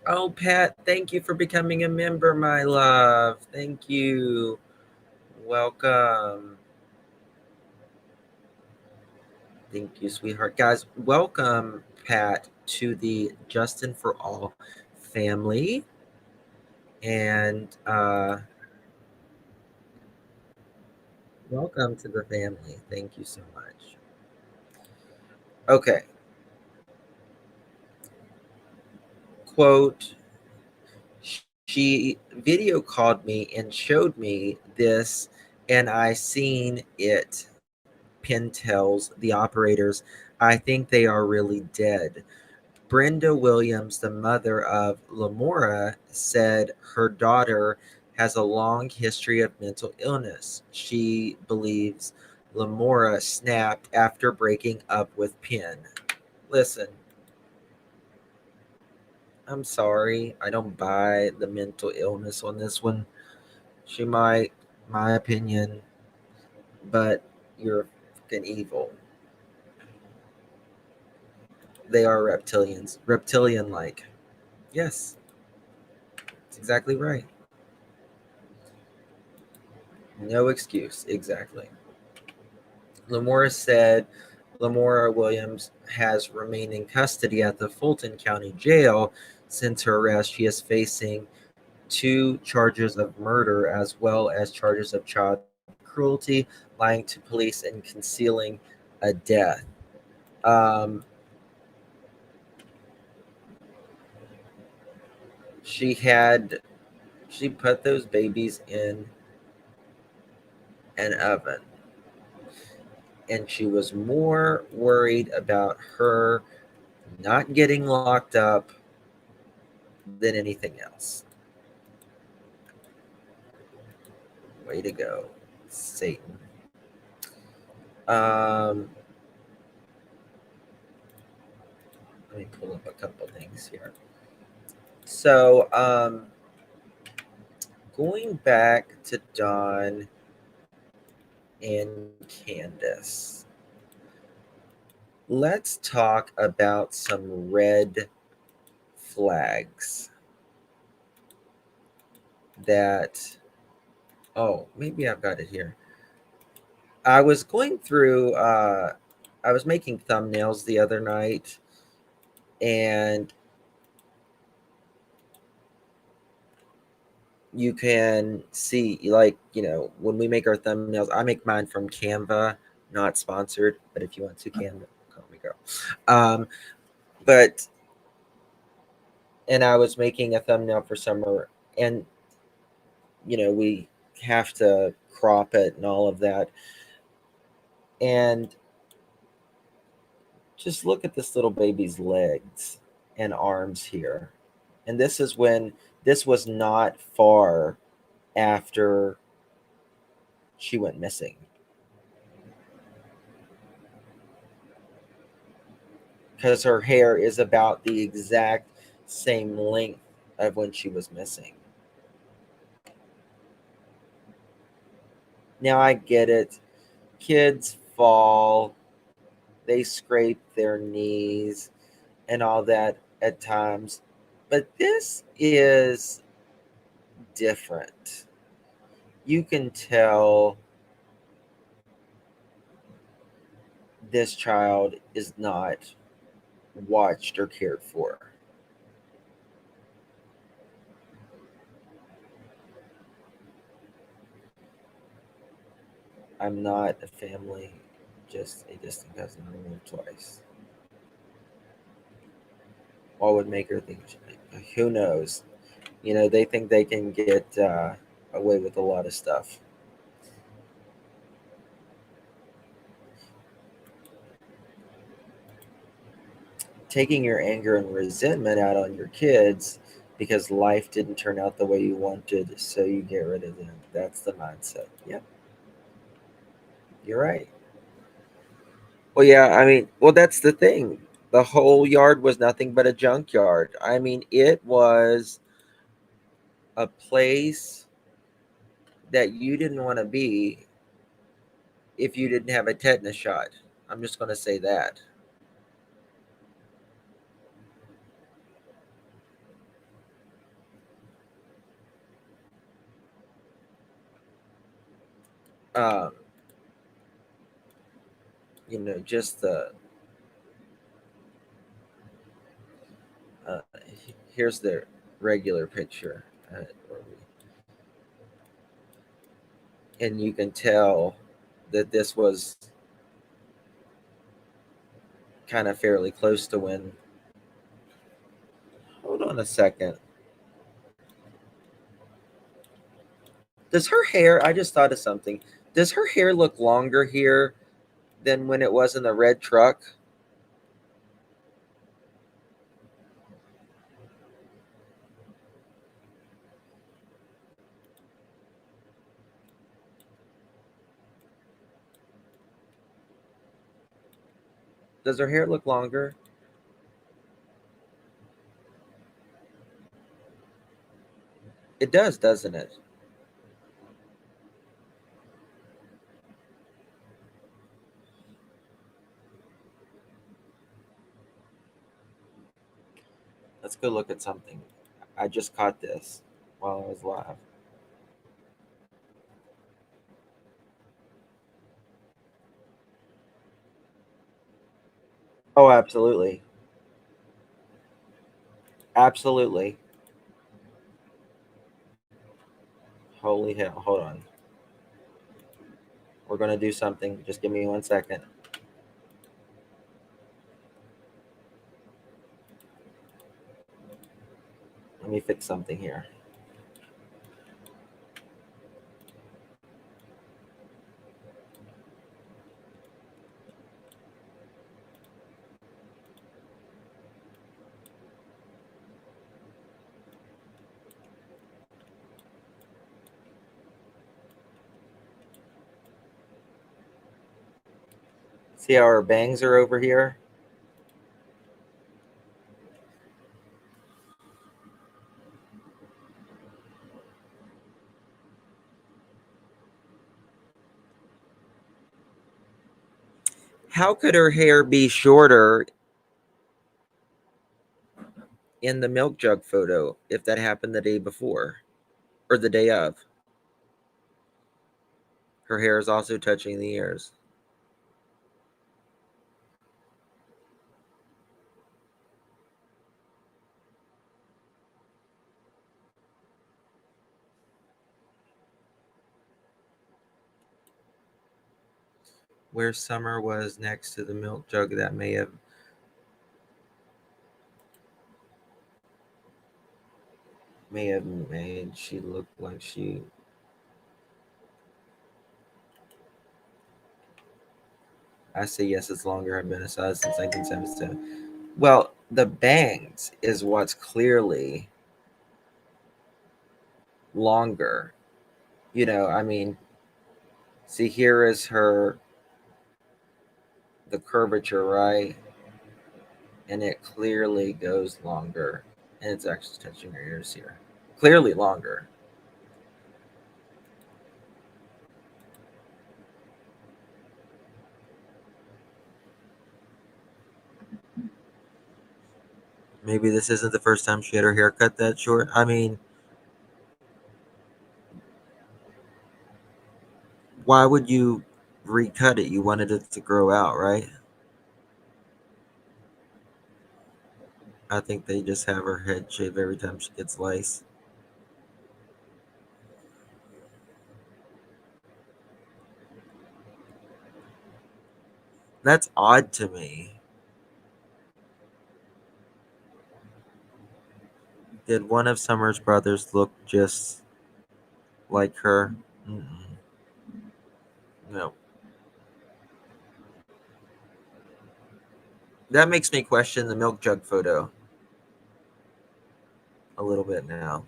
Oh, Pat, thank you for becoming a member, my love. Thank you. Welcome. Thank you, sweetheart. Guys, welcome, Pat, to the Justin for All family. And welcome to the family. Thank you so much. Okay. Quote, she video called me and showed me this, and I seen it. Penn tells the operators, I think they are really dead. Brenda Williams, the mother of Lamora, said her daughter has a long history of mental illness. She believes Lamora snapped after breaking up with Penn. Listen, I'm sorry. I don't buy the mental illness on this one. She might, my opinion, but you're fucking evil. They are reptilians. Reptilian like. Yes, that's exactly right. No excuse. Exactly. Lamora said Lamora Williams has remained in custody at the Fulton County Jail since her arrest. She is facing 2 charges of murder as well as charges of child cruelty, lying to police, and concealing a death. Um, she had she put those babies in an oven, and she was more worried about her not getting locked up than anything else. Way to go, Satan. Um, let me pull up a couple things here. So, going back to Dawn and Candace, let's talk about some red flags that, oh, maybe I've got it here. I was going through, I was making thumbnails the other night, and you can see, like, when we make our thumbnails, I make mine from Canva, not sponsored, but if you want to, Canva, call me girl. But, and I was making a thumbnail for summer, and, we have to crop it and all of that. And just look at this little baby's legs and arms here. And this was not far after she went missing. Because her hair is about the exact same length of when she was missing. Now I get it. Kids fall, they scrape their knees and all that at times. But this is different. You can tell this child is not watched or cared for. I'm not a family, just a distant cousin who moved twice. What would make her think? Who knows? They think they can get away with a lot of stuff. taking your anger and resentment out on your kids because life didn't turn out the way you wanted, so you get rid of them. That's the mindset. Yep, you're right. Well, yeah, I mean, well, that's the thing. The whole yard was nothing but a junkyard. I mean, it was a place that you didn't want to be if you didn't have a tetanus shot. I'm just going to say that. Um, just the uh, here's the regular picture, and you can tell that this was kind of fairly close to when. Hold on a second. Does her hair? I just thought of something. Does her hair look longer here than when it was in the red truck? Does her hair look longer? It does, doesn't it? Let's go look at something. I just caught this while I was live. Oh, absolutely. Absolutely. Holy hell. Hold on. We're going to do something. Just give me 1 second. Let me fix something here. See how our bangs are over here? How could her hair be shorter in the milk jug photo if that happened the day before or the day of? Her hair is also touching the ears. Where Summer was next to the milk jug, that may have made she look like she. I say yes, it's longer. I've been a size since 1977. Well, the bangs is what's clearly longer. I mean, see, here is the curvature, right? And it clearly goes longer. And it's actually touching her ears here. Clearly longer. Maybe this isn't the first time she had her hair cut that short. I mean, why would you recut it? You wanted it to grow out, right? I think they just have her head shaved every time she gets lice. That's odd to me. Did one of Summer's brothers look just like her? Mm-mm. No. That makes me question the milk jug photo a little bit now.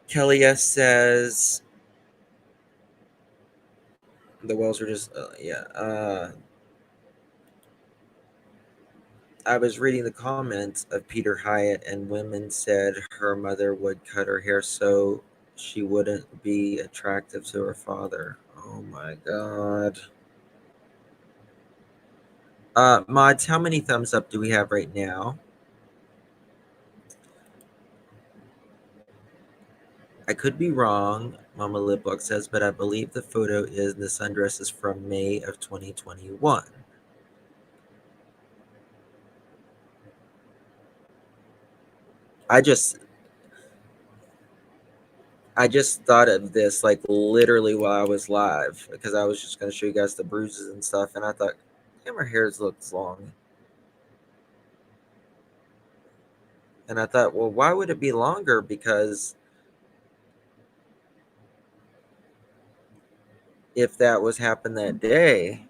Kelly S says the wells are just I was reading the comments of Peter Hyatt, and women said her mother would cut her hair so she wouldn't be attractive to her father. Oh my god. Mods, how many thumbs up do we have right now? I could be wrong, Mama Liplock says, but I believe the photo is the sundress is from May of 2021. I just thought of this like literally while I was live, because I was just going to show you guys the bruises and stuff, and I thought, damn, her hair looks long. And I thought, well, why would it be longer? Because if that was happened that day,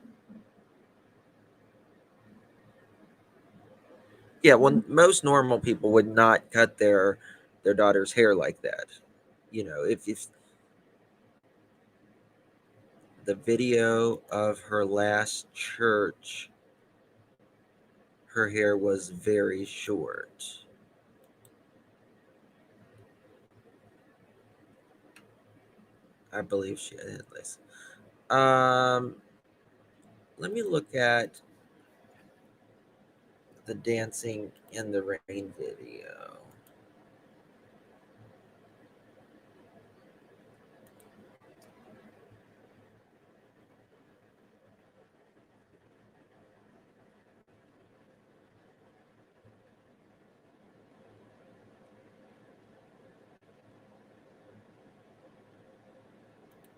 yeah, well, most normal people would not cut their daughter's hair like that. You know, if the video of her last church, her hair was very short. I believe she had lace. Let me look at the dancing in the rain video.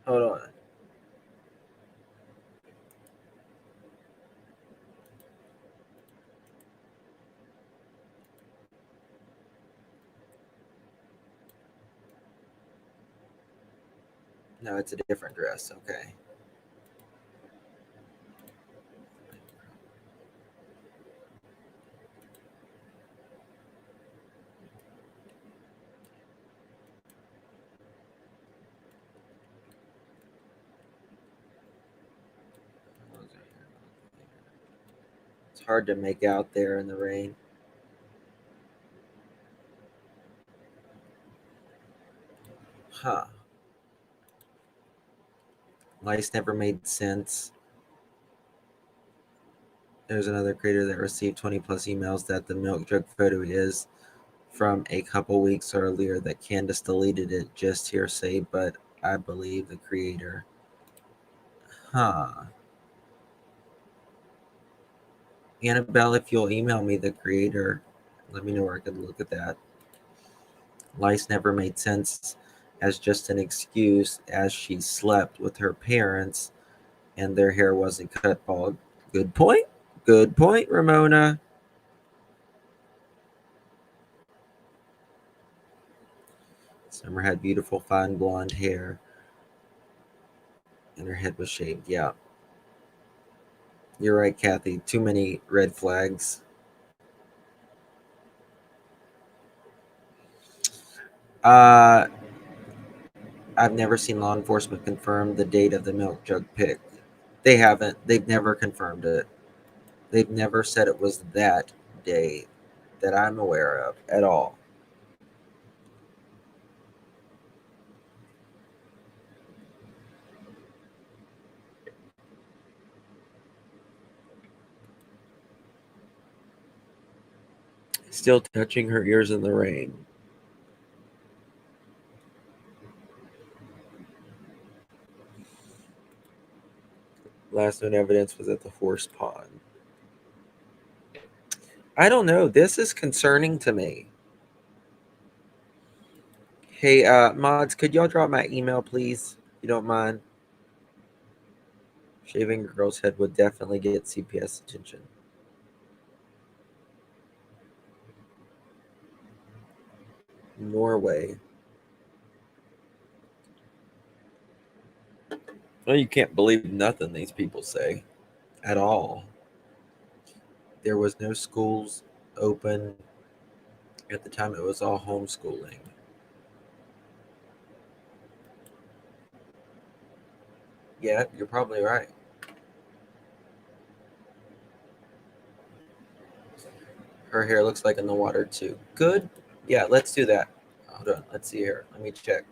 Hold on. No, it's a different dress. Okay. It's hard to make out there in the rain. Huh. Lice never made sense. There's another creator that received 20 plus emails that the milk jug photo is from a couple weeks earlier, that Candace deleted it. Just hearsay, but I believe the creator. Huh. Annabelle, if you'll email me the creator, let me know where I could look at that. Lice never made sense as just an excuse, as she slept with her parents and their hair wasn't cut bald. Good point. Good point, Ramona. Summer had beautiful fine blonde hair and her head was shaved. Yeah. You're right, Kathy. Too many red flags. I've never seen law enforcement confirm the date of the milk jug pic. They haven't. They've never confirmed it. They've never said it was that day that I'm aware of at all. Still touching her ears in the rain. Last known evidence was at the horse pond. I don't know. This is concerning to me. Hey, mods, could y'all drop my email, please? If you don't mind. Shaving a girl's head would definitely get CPS attention. Norway. Well, you can't believe nothing these people say at all. There was no schools open at the time. It was all homeschooling. Yeah, you're probably right. Her hair looks like in the water too. Good. Yeah, let's do that. Hold on. Let's see here. Let me check.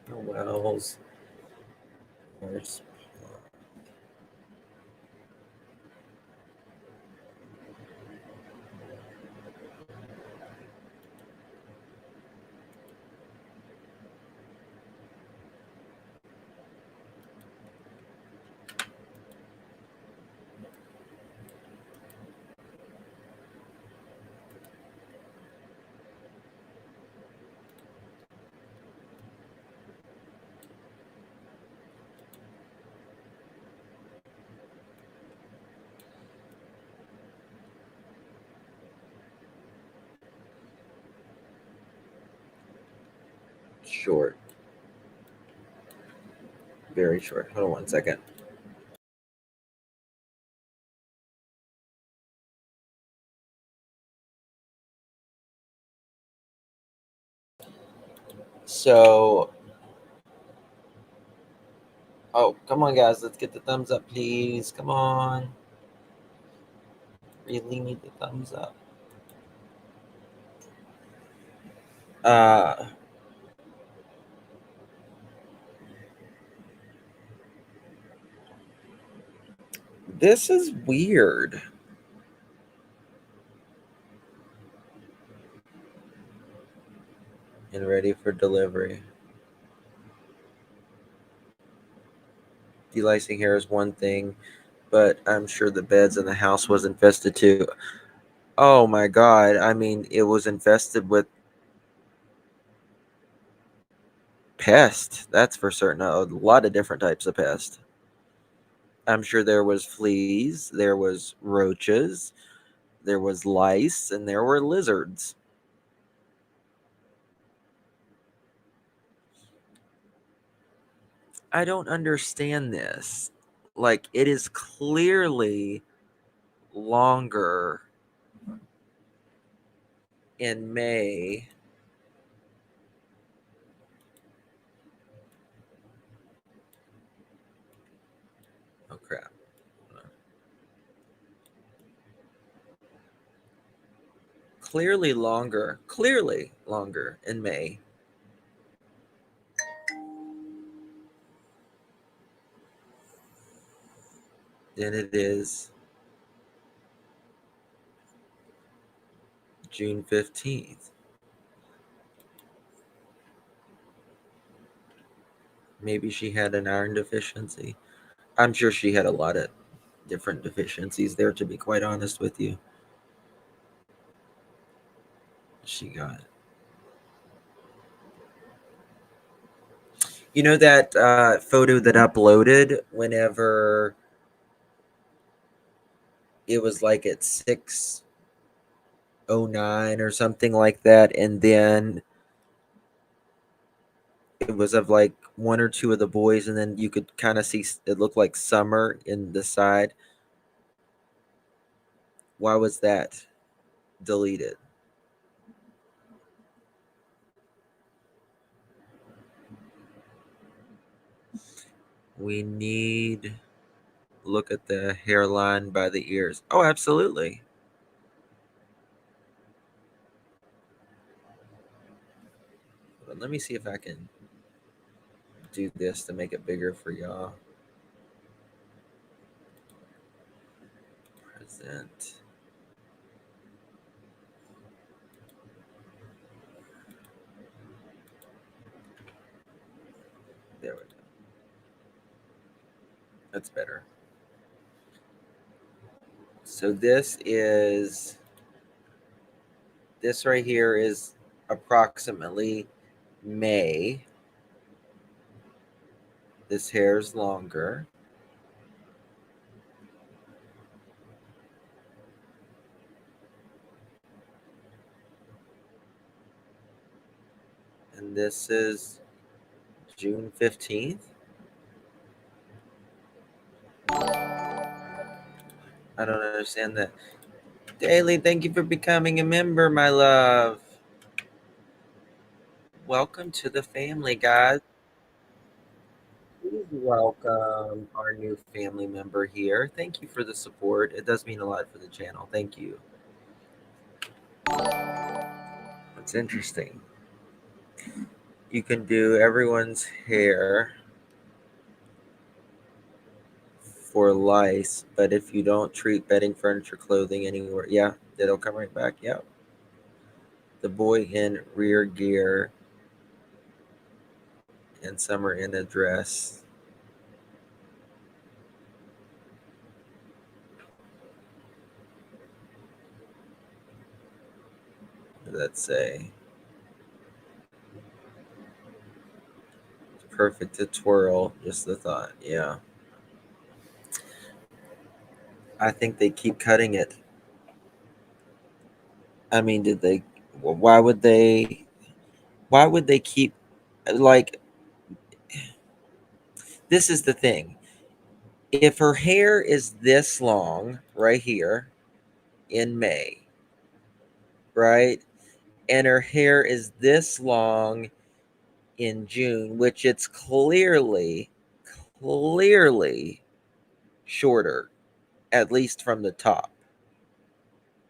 Wells. Horse. Short. Very short. Hold on 1 second. So, oh, come on, guys. Let's get the thumbs up, please. Come on. Really need the thumbs up. Uh, this is weird. And ready for delivery. Delicing hair is one thing, but I'm sure the beds in the house was infested too. Oh my god. I mean, it was infested with pests. That's for certain. A lot of different types of pests. I'm sure there was fleas, there was roaches, there was lice, and there were lizards. I don't understand this. Like, it is clearly longer in May. Oh, crap. Clearly longer in May than it is June 15th. Maybe she had an iron deficiency. I'm sure she had a lot of different deficiencies there, to be quite honest with you. She got, you know, that photo that uploaded whenever it was like at 6:09 or something like that, and then it was of like one or two of the boys, and then you could kind of see it looked like Summer in the side. Why was that deleted? We need look at the hairline by the ears. Oh, absolutely. But let me see if I can do this to make it bigger for y'all. Present. There we go. That's better. So this right here is approximately May. This hair is longer. And this is June 15th? I don't understand that. Daily, thank you for becoming a member, my love. Welcome to the family, guys. Please welcome our new family member here. Thank you for the support. It does mean a lot for the channel. Thank you. It's interesting. You can do everyone's hair for lice, but if you don't treat bedding, furniture, clothing anywhere, yeah, it'll come right back. Yeah. The boy in rear gear and some are in a dress. Let's say perfect to twirl. Just the thought. Yeah. I think they keep cutting it. I mean, did they? Why would they? Why would they keep? Like, this is the thing. If her hair is this long right here in May, right, and her hair is this long in June, which it's clearly shorter, at least from the top,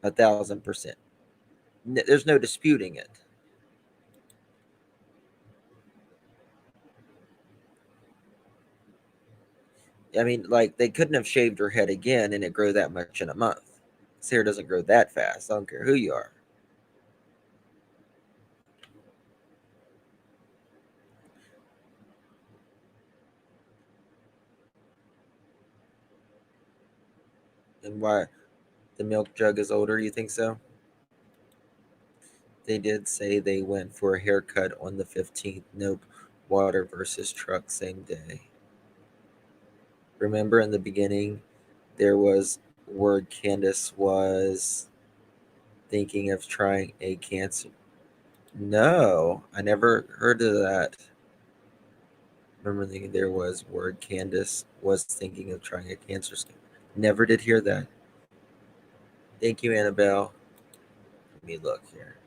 1,000%. There's no disputing it. I mean, like, they couldn't have shaved her head again and it grow that much in a month. His hair doesn't grow that fast. I don't care who you are. And why the milk jug is older, you think so? They did say they went for a haircut on the 15th. Nope. Water versus truck, same day. Remember in the beginning, there was word Candace was thinking of trying a cancer. No, I never heard of that. Remember there was word Candace was thinking of trying a cancer scan. Never did hear that. Thank you, Annabelle. Let me look here.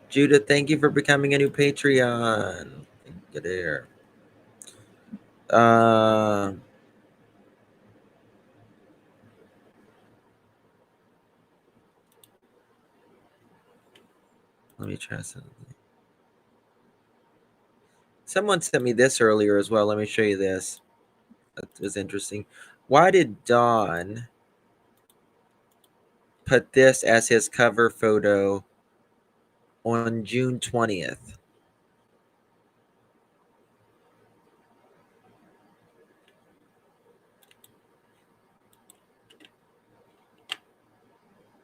Judith, thank you for becoming a new Patreon. Get there. Uh, let me try something. Someone sent me this earlier as well. Let me show you this. That was interesting. Why did Don put this as his cover photo on June 20th?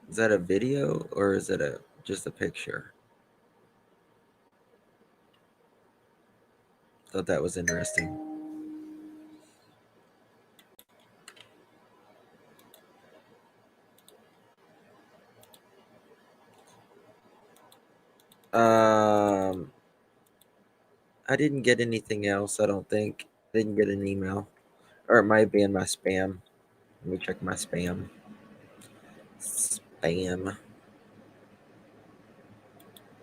Is that a video or is it just a picture? Thought that was interesting. I didn't get anything else. I don't think. I didn't get an email, or it might be in my spam. Let me check my spam. Spam.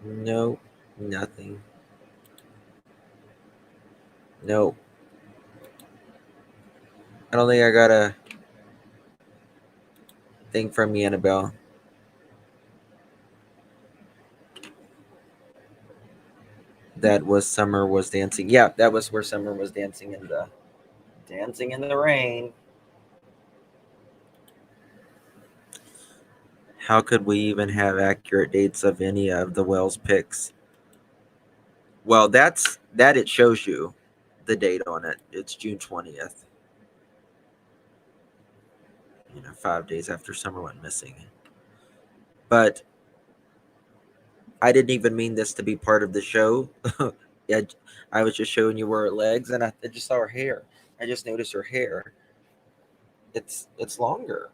Nope, nothing. Nope. I don't think I got a thing from you, Annabelle. That was Summer was dancing. Yeah, that was where Summer was dancing in the rain. How could we even have accurate dates of any of the Wells picks? Well, that it shows you the date on it. It's June 20th. 5 days after Summer went missing. But I didn't even mean this to be part of the show. Yeah, I was just showing you where her legs, and I just saw her hair. I just noticed her hair. It's longer,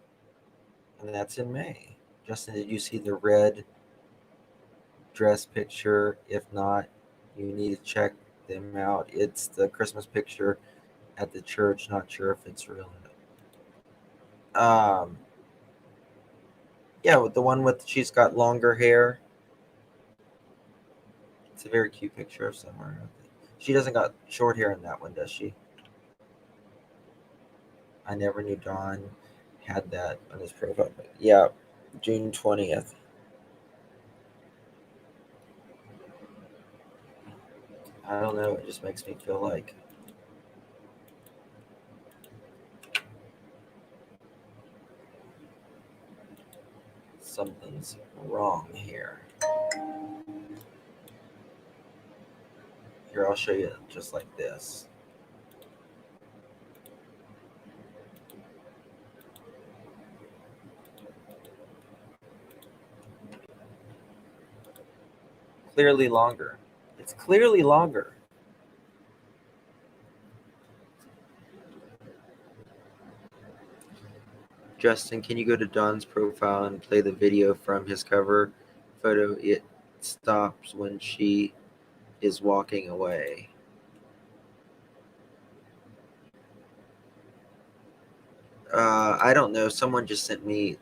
and that's in May. Justin, did you see the red dress picture? If not, you need to check them out. It's the Christmas picture at the church. Not sure if it's real. Yeah, with the one with she's got longer hair. It's a very cute picture of Summer. She doesn't got short hair in that one, does she? I never knew Don had that on his profile. But yeah, June 20th. I don't know. It just makes me feel like something's wrong here. Here, I'll show you just like this. Clearly longer. It's clearly longer. Justin, can you go to Don's profile and play the video from his cover photo? It stops when she is walking away. I don't know. Someone just sent me.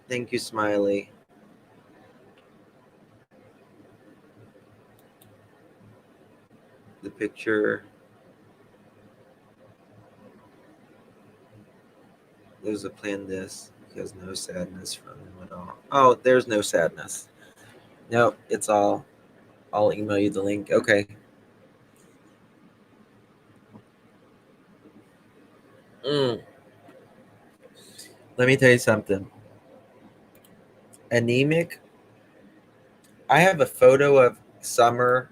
Thank you, Smiley. The picture. There's a plan this because no sadness from them at all. Oh, there's no sadness. No, it's all. I'll email you the link. Okay. Mm. Let me tell you something. Anemic. I have a photo of Summer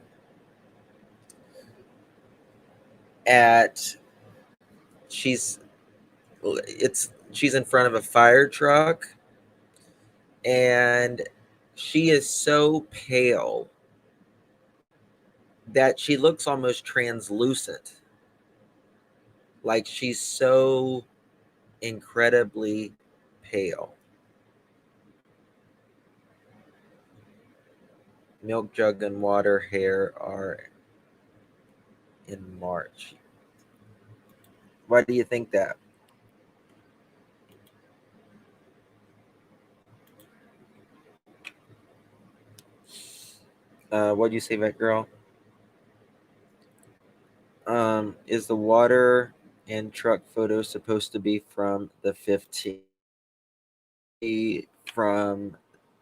at. She's in front of a fire truck, and she is so pale that she looks almost translucent. Like she's so incredibly pale. Milk jug and water hair are in March. Why do you think that? What do you say, that girl? Is the water and truck photo supposed to be from the 15th? From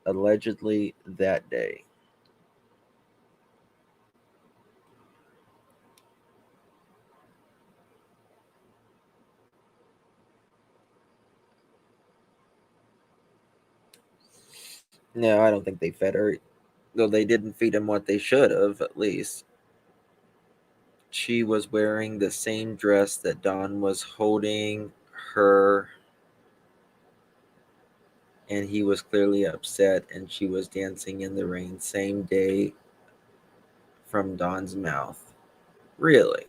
allegedly that day. No, I don't think they fed her. Though they didn't feed him what they should have, at least. She was wearing the same dress that Don was holding her, and he was clearly upset, and she was dancing in the rain. Same day from Don's mouth. Really?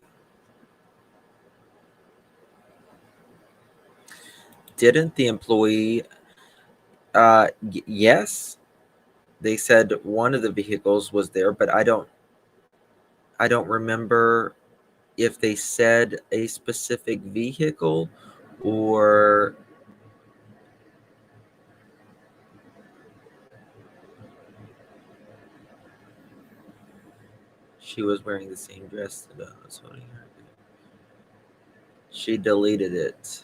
Didn't the employee? Yes, they said one of the vehicles was there, but I don't remember if they said a specific vehicle or she was wearing the same dress that I was holding her. She deleted it.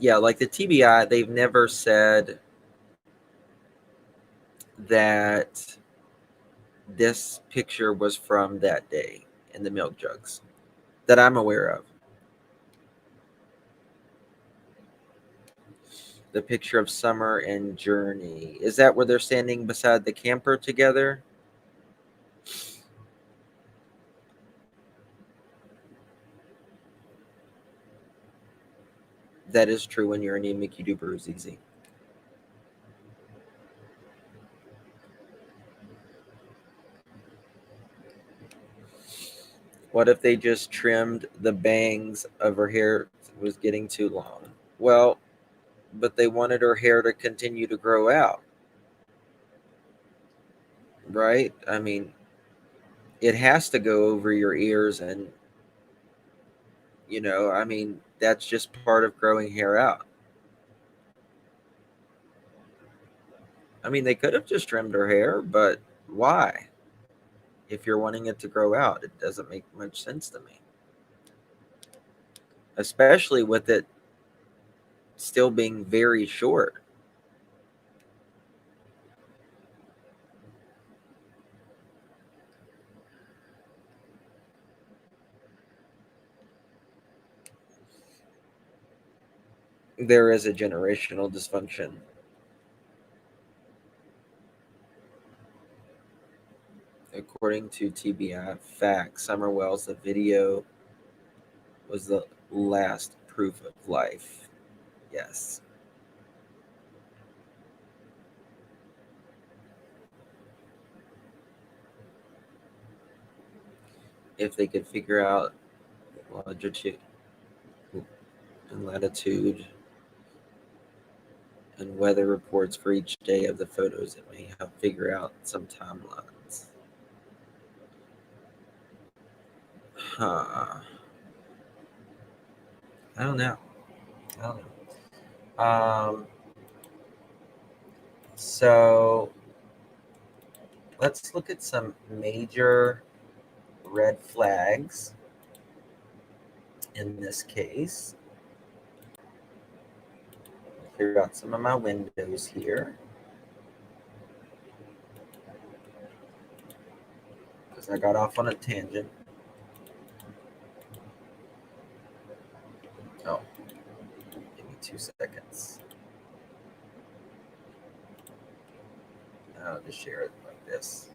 Yeah, like the TBI, they've never said that this picture was from that day in the milk jugs that I'm aware of. The picture of Summer and Journey. Is that where they're standing beside the camper together? That is true. When you're anemic, you do bruise easy. What if they just trimmed the bangs of her hair? It was getting too long. Well, but they wanted her hair to continue to grow out, right? I mean, it has to go over your ears, and I mean, that's just part of growing hair out. I mean, they could have just trimmed her hair, but why? If you're wanting it to grow out, it doesn't make much sense to me. Especially with it still being very short. There is a generational dysfunction. According to TBI Facts, Summer Wells, the video was the last proof of life. Yes. If they could figure out longitude and latitude and weather reports for each day of the photos, it may help figure out some timelines. Huh. I don't know. So let's look at some major red flags in this case. Clear out some of my windows here, because I got off on a tangent. Oh, give me 2 seconds. I'll just share it like this.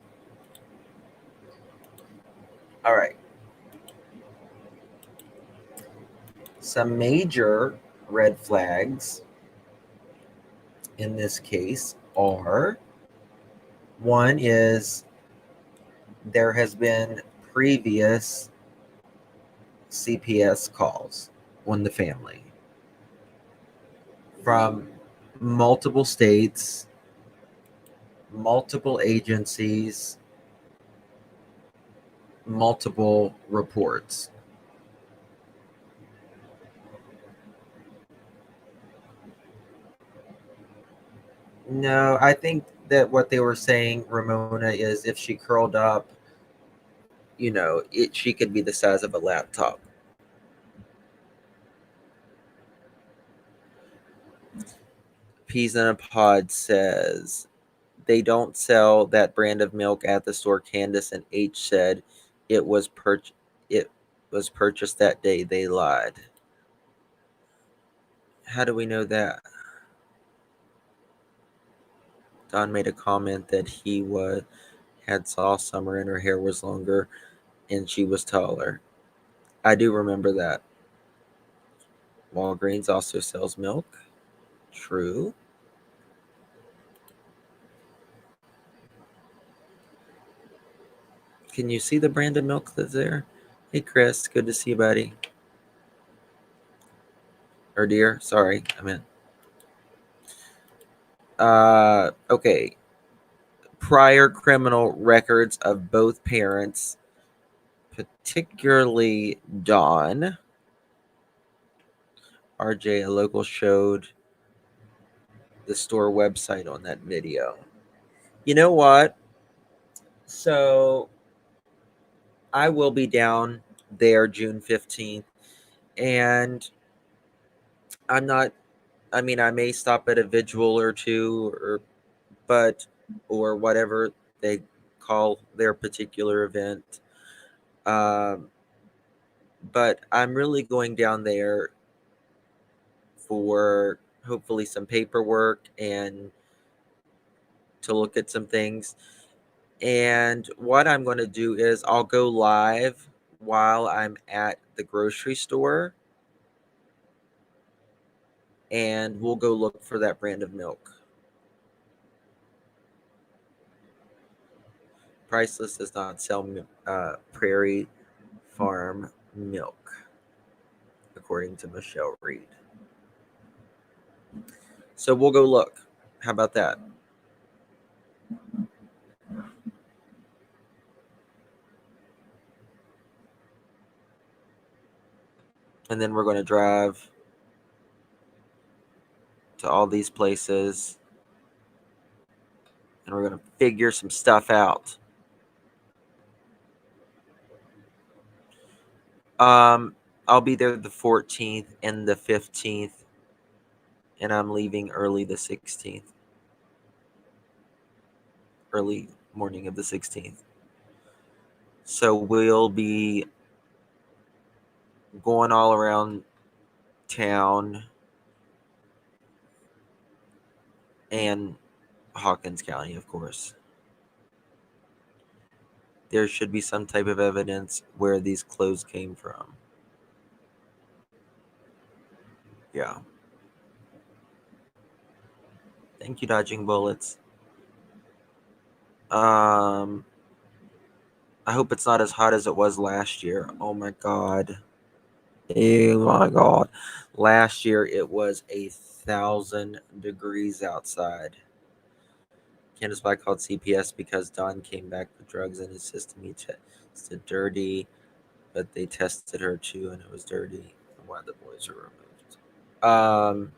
All right. Some major red flags in this case are: one is there has been previous CPS calls on the family from multiple states, multiple agencies, multiple reports. No, I think that what they were saying, Ramona, is if she curled up, she could be the size of a laptop. Peas in a Pod says they don't sell that brand of milk at the store. Candace and H said it was purchased that day. They lied. How do we know that? Don made a comment that he had soft summer and her hair was longer and she was taller. I do remember that. Walgreens also sells milk. True. Can you see the brand of milk that's there? Hey, Chris. Good to see you, buddy. Or dear. Sorry, I meant. Okay. Prior criminal records of both parents, particularly Dawn. RJ, a local, showed the store website on that video. You know what? So I will be down there June 15th, and I'm not, I mean, I may stop at a vigil or two, or whatever they call their particular event. But I'm really going down there for hopefully some paperwork and to look at some things. And what I'm going to do is I'll go live while I'm at the grocery store, and we'll go look for that brand of milk. Priceless does not sell Prairie Farm milk, according to Michelle Reed. So we'll go look. How about that? And then we're going to drive to all these places. And we're going to figure some stuff out. I'll be there the 14th and the 15th. And I'm leaving early the 16th. Early morning of the 16th. So we'll be going all around town and Hawkins County, of course. There should be some type of evidence where these clothes came from. Yeah. Thank you, Dodging Bullets. I hope it's not as hot as it was last year. Oh my god. Oh my god. Last year it was 1,000 degrees outside. Candace Black called CPS because Don came back with drugs in his system. He tested dirty, but they tested her too and it was dirty. Why the boys are removed.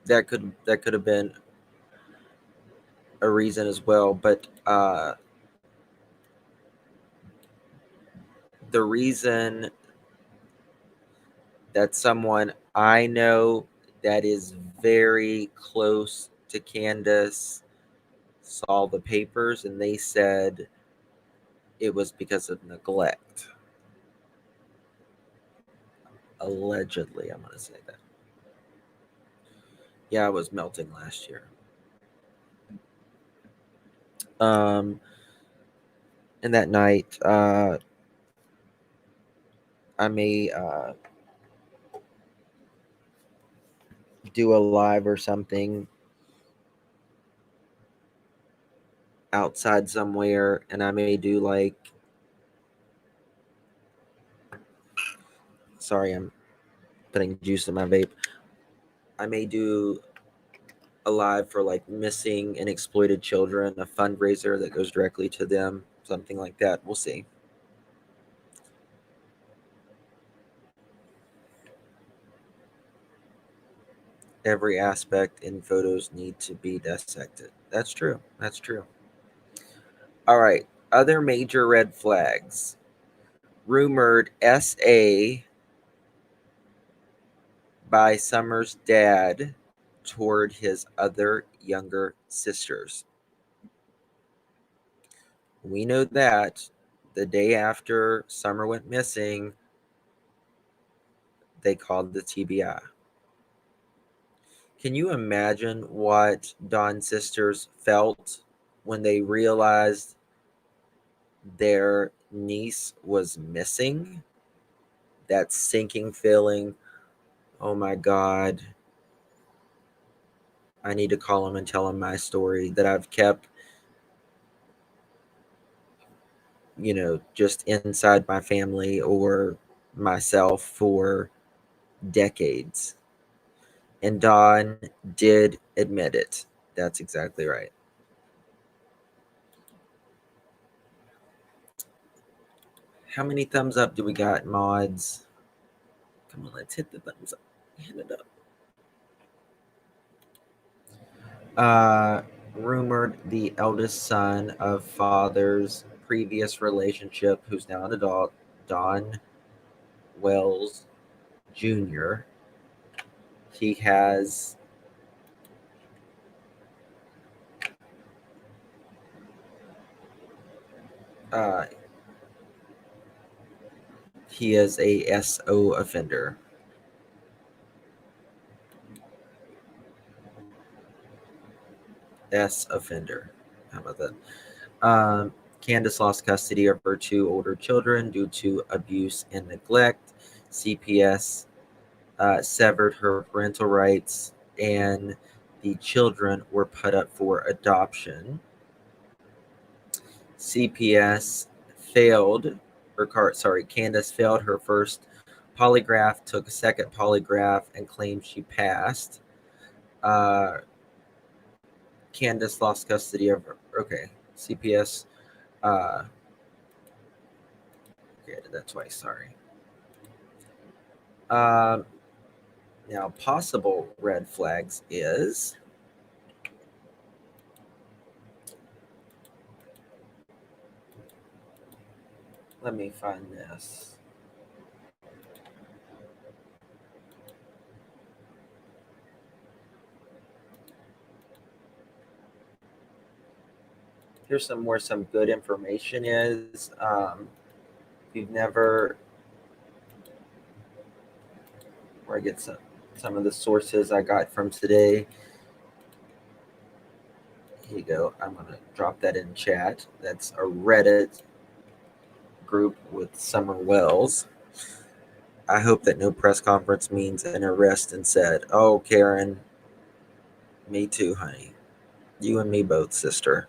That could have been a reason as well, but the reason that someone I know that is very close to Candace saw the papers and they said it was because of neglect. Allegedly, I'm going to say that. Yeah, I was melting last year. And that night, I may do a live or something outside somewhere, and I may do like, sorry, I'm putting juice in my vape. I may do a live for like missing and exploited children, a fundraiser that goes directly to them, something like that. We'll see. Every aspect in photos need to be dissected. That's true. That's true. All right. Other major red flags. Rumored SA by Summer's dad toward his other younger sisters. We know that the day after Summer went missing, they called the TBI. Can you imagine what Don's sisters felt when they realized their niece was missing? That sinking feeling, oh my God, I need to call him and tell him my story that I've kept, just inside my family or myself for decades. And Don did admit it. That's exactly right. How many thumbs up do we got, mods? Come on, let's hit the thumbs up. Hit it up. Rumored the eldest son of father's previous relationship, who's now an adult, Don Wells Jr. He has he is a SO offender. S offender. How about that? Candace lost custody of her two older children due to abuse and neglect. CPS severed her parental rights, and the children were put up for adoption. CPS failed, Candace failed her first polygraph, took a second polygraph, and claimed she passed. Candace lost custody of her. Okay, CPS. Okay, I did that twice. Sorry. Now, possible red flags is let me find this. Here's some good information is. If you've never, where I get some of the sources I got from today. Here you go. I'm gonna drop that in chat. That's a Reddit group with Summer Wells. I hope that no press conference means an arrest and said, "Oh, Karen, me too, honey. You and me both, sister."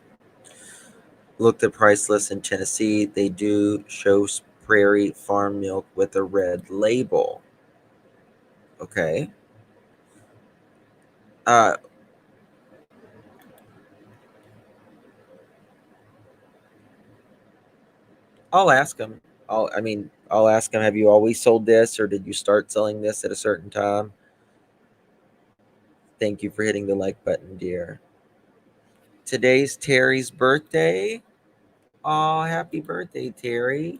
Looked at price lists in Tennessee. They do show Prairie Farm milk with a red label. Okay. I'll ask them. I'll ask them, have you always sold this or did you start selling this at a certain time? Thank you for hitting the like button, dear. Today's Terry's birthday. Oh, happy birthday, Terry.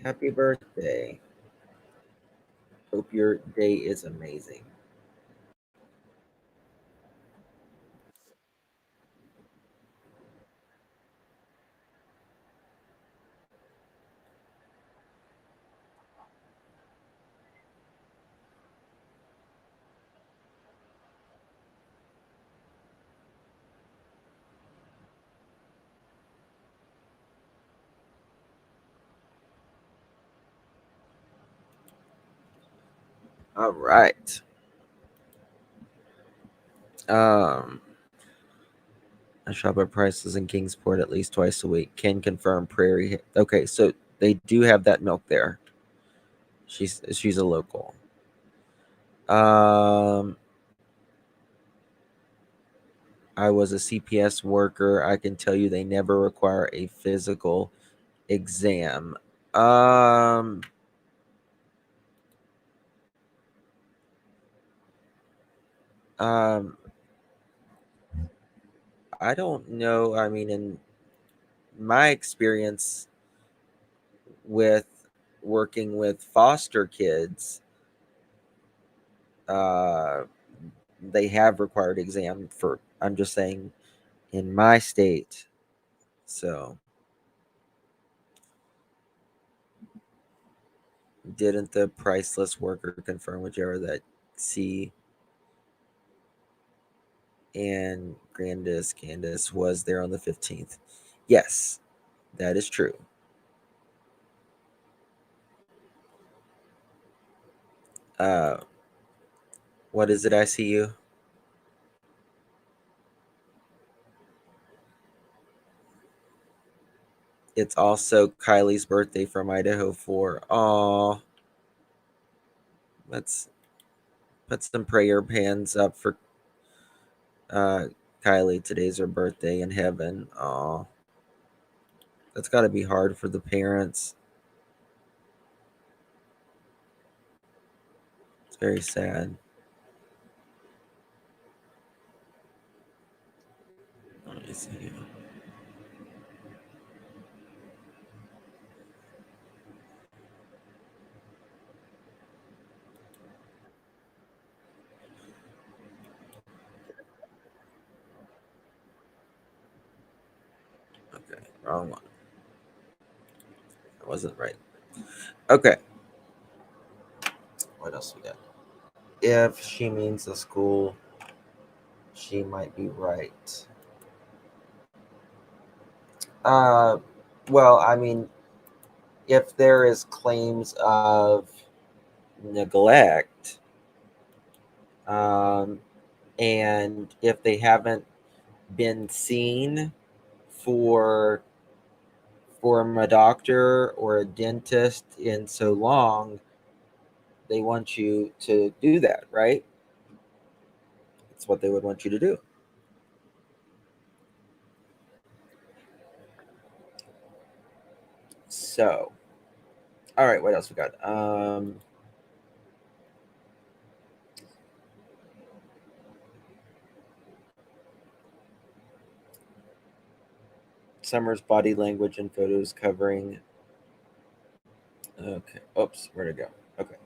Happy birthday. Hope your day is amazing. All right. I shop at Prices in Kingsport at least twice a week. Can confirm Prairie. Okay, so they do have that milk there. She's a local. I was a CPS worker. I can tell you they never require a physical exam. I don't know. I mean, in my experience with working with foster kids, they have required exam for, I'm just saying, in my state. So, didn't the priceless worker confirm with Jared that C and Candace was there on the 15th? Yes, that is true. What is it I see you? It's also Kylie's birthday from Idaho 4. Aw. Let's put some prayer hands up for Kylie. Today's her birthday in heaven. Aw. That's got to be hard for the parents. It's very sad. Let me see. Okay, wrong one. That wasn't right. Okay. What else we got? If she means the school, she might be right. Well, I mean, if there is claims of neglect, and if they haven't been seen for from a doctor or a dentist in so long, they want you to do that, right? It's what they would want you to do. So, all right, what else we got? Summer's body language and photos covering. Okay. Oops, where'd it go? Okay.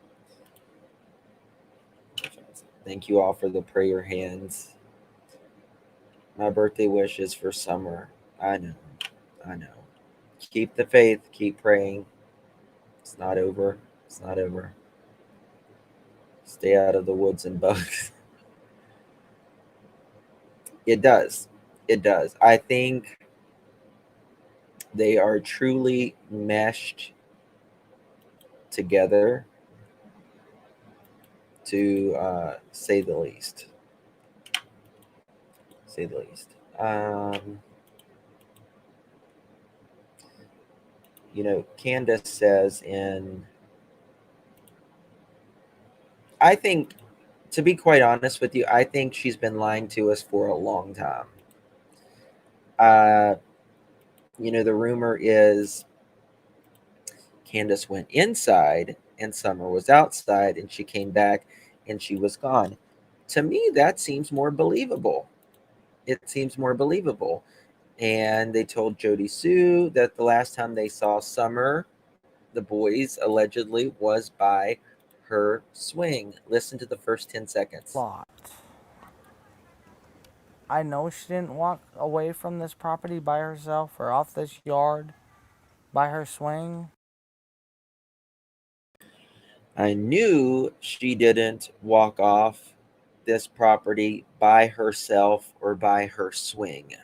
Thank you all for the prayer hands. My birthday wish is for summer. I know. I know. Keep the faith. Keep praying. It's not over. It's not over. Stay out of the woods and bugs. It does. It does. I think they are truly meshed together, to say the least. Say the least. Candace says I think, to be quite honest with you, I think she's been lying to us for a long time. Uh, the rumor is Candace went inside and Summer was outside and she came back and she was gone. To me, that seems more believable. It seems more believable. And they told Jody Sue that the last time they saw Summer, the boys allegedly, was by her swing. Listen to the first 10 seconds. Lot. I know she didn't walk away from this property by herself or off this yard by her swing. I knew she didn't walk off this property by herself or by her swing.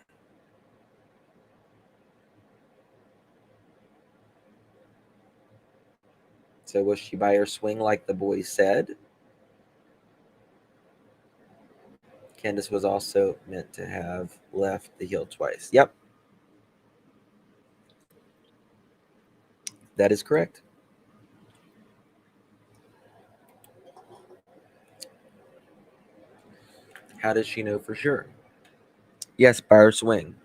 So was she by her swing like the boys said? Candace was also meant to have left the hill twice. Yep. That is correct. How does she know for sure? Yes, by her swing.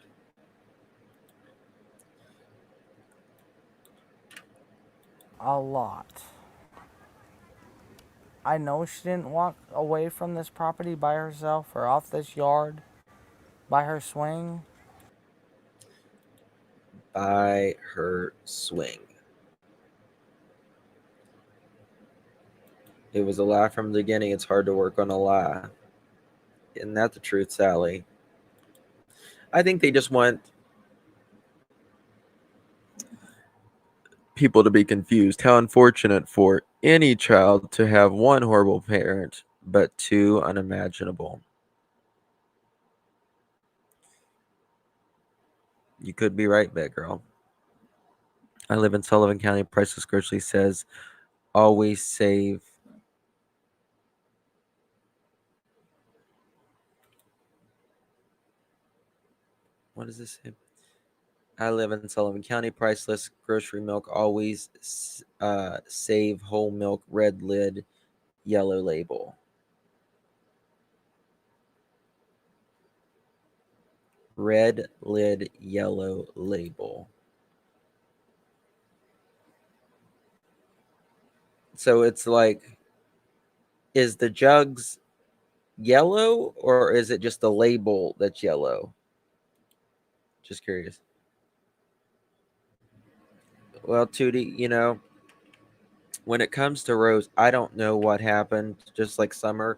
A lot. I know she didn't walk away from this property by herself or off this yard by her swing. By her swing. It was a lie from the beginning. It's hard to work on a lie. Isn't that the truth, Sally? I think they just want people to be confused. How unfortunate for any child to have one horrible parent, but two unimaginable. You could be right, Bad Girl. I live in Sullivan County. Priceless Grocery says, always save. What does this say? I live in Sullivan County. Priceless Grocery Milk. Always save whole milk, red lid, yellow label. Red lid, yellow label. So it's like, is the jugs yellow or is it just the label that's yellow? Just curious. Well, Tootie, when it comes to Rose, I don't know what happened, just like Summer,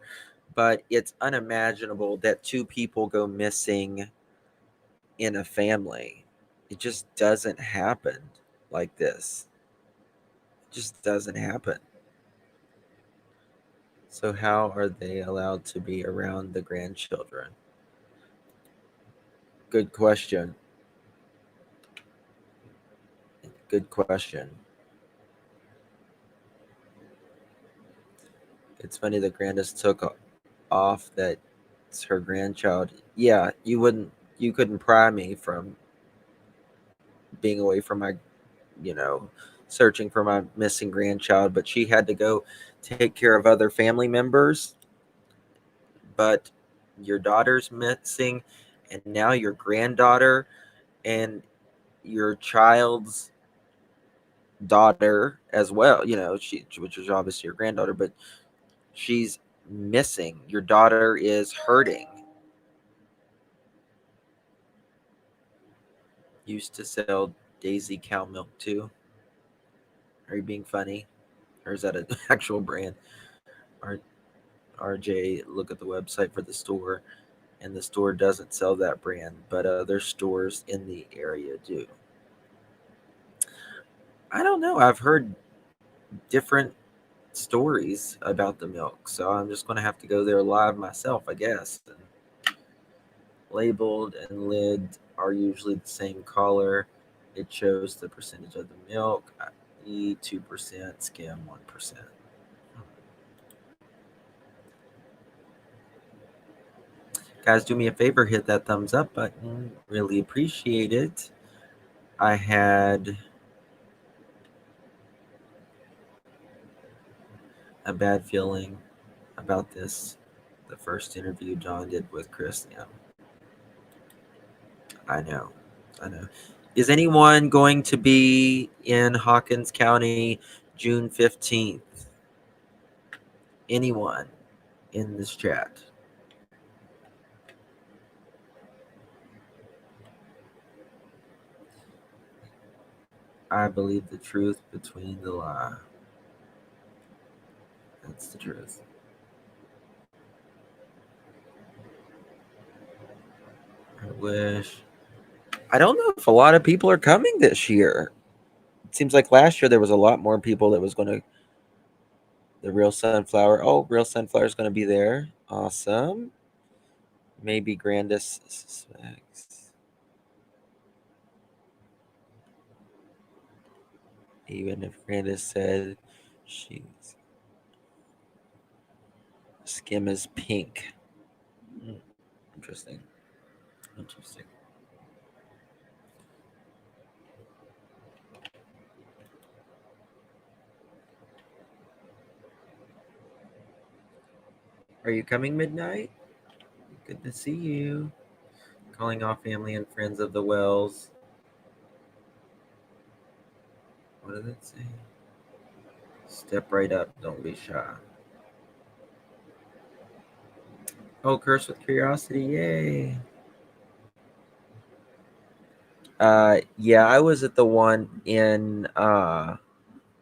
but it's unimaginable that two people go missing in a family. It just doesn't happen like this. It just doesn't happen. So how are they allowed to be around the grandchildren? Good question. Good question. It's funny the grandest took off that it's her grandchild. Yeah, you wouldn't you couldn't pry me from being away from my, searching for my missing grandchild, but she had to go take care of other family members. But your daughter's missing, and now your granddaughter and your child's daughter as well, which is obviously your granddaughter, but she's missing. Your daughter is hurting. Used to sell Daisy cow milk too. Are you being funny? Or is that an actual brand? RJ, look at the website for the store, and the store doesn't sell that brand, but other stores in the area do. I don't know. I've heard different stories about the milk, so I'm just going to have to go there live myself, I guess. Labeled and lid are usually the same color. It shows the percentage of the milk, i.e. 2%, skim 1%. Guys, do me a favor, hit that thumbs up button. Really appreciate it. I had a bad feeling about this, the first interview John did with Chris. Yeah. I know. Is anyone going to be in Hawkins County June 15th? Anyone in this chat? I believe the truth between the lie. That's the truth. I wish. I don't know if a lot of people are coming this year. It seems like last year there was a lot more people that was going to. The Real Sunflower. Oh, Real Sunflower is going to be there. Awesome. Maybe Grandis suspects. Even if Grandis said she's skim is pink. Interesting. Are you coming midnight? Good to see you. Calling all family and friends of the Wells. What does it say? Step right up. Don't be shy. Oh, Curse with Curiosity. Yay. Yeah, I was at the one in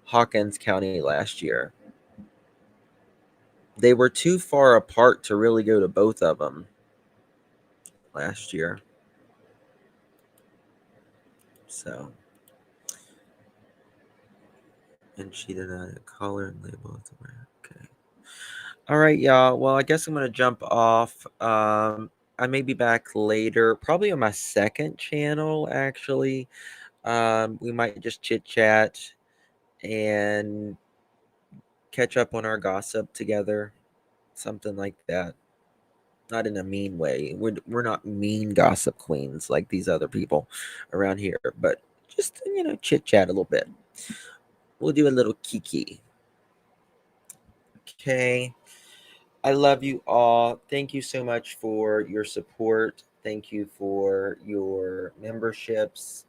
Hawkins County last year. They were too far apart to really go to both of them last year. So, and she did a color and label it somewhere. Okay. All right, y'all. Well, I guess I'm going to jump off. I may be back later, probably on my second channel, actually. We might just chit chat and catch up on our gossip together, something like that. Not in a mean way. We're not mean gossip queens like these other people around here, but just chit chat a little bit. We'll do a little kiki. Okay. I love you all. Thank you so much for your support. Thank you for your memberships,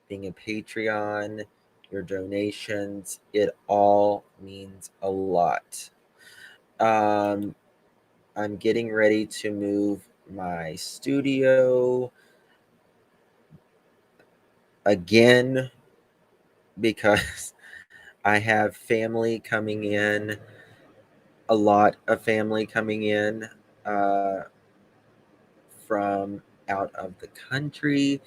being a Patreon, your donations. It all means a lot. I'm getting ready to move my studio again because I have family coming in, a lot of family coming in from out of the country,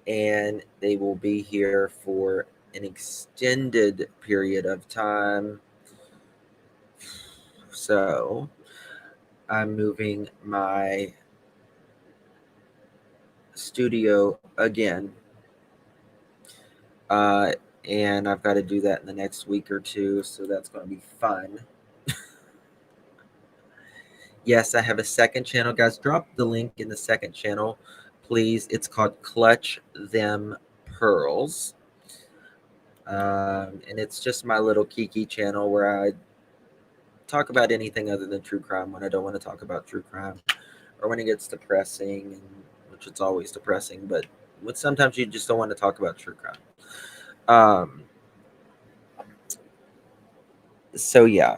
and they will be here for an extended period of time. So I'm moving my studio again. And I've got to do that in the next week or two, so that's going to be fun. Yes, I have a second channel. Guys, drop the link in the second channel please. It's called Clutch Them Pearls. And it's just my little Kiki channel where I talk about anything other than true crime when I don't want to talk about true crime, or when it gets depressing, which it's always depressing, but sometimes you just don't want to talk about true crime. So yeah,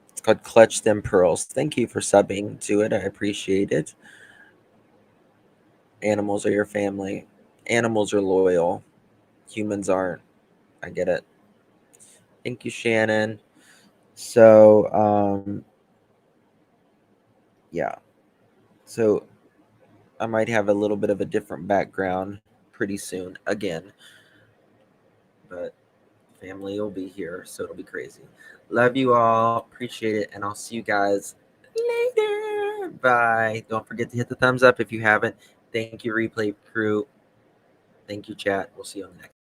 it's called Clutch Them Pearls. Thank you for subbing to it. I appreciate it. Animals are your family. Animals are loyal. Humans aren't. I get it. Thank you, Shannon. So, yeah. So I might have a little bit of a different background pretty soon again. But family will be here, so it'll be crazy. Love you all. Appreciate it. And I'll see you guys later. Bye. Don't forget to hit the thumbs up if you haven't. Thank you, replay crew. Thank you, chat. We'll see you on the next.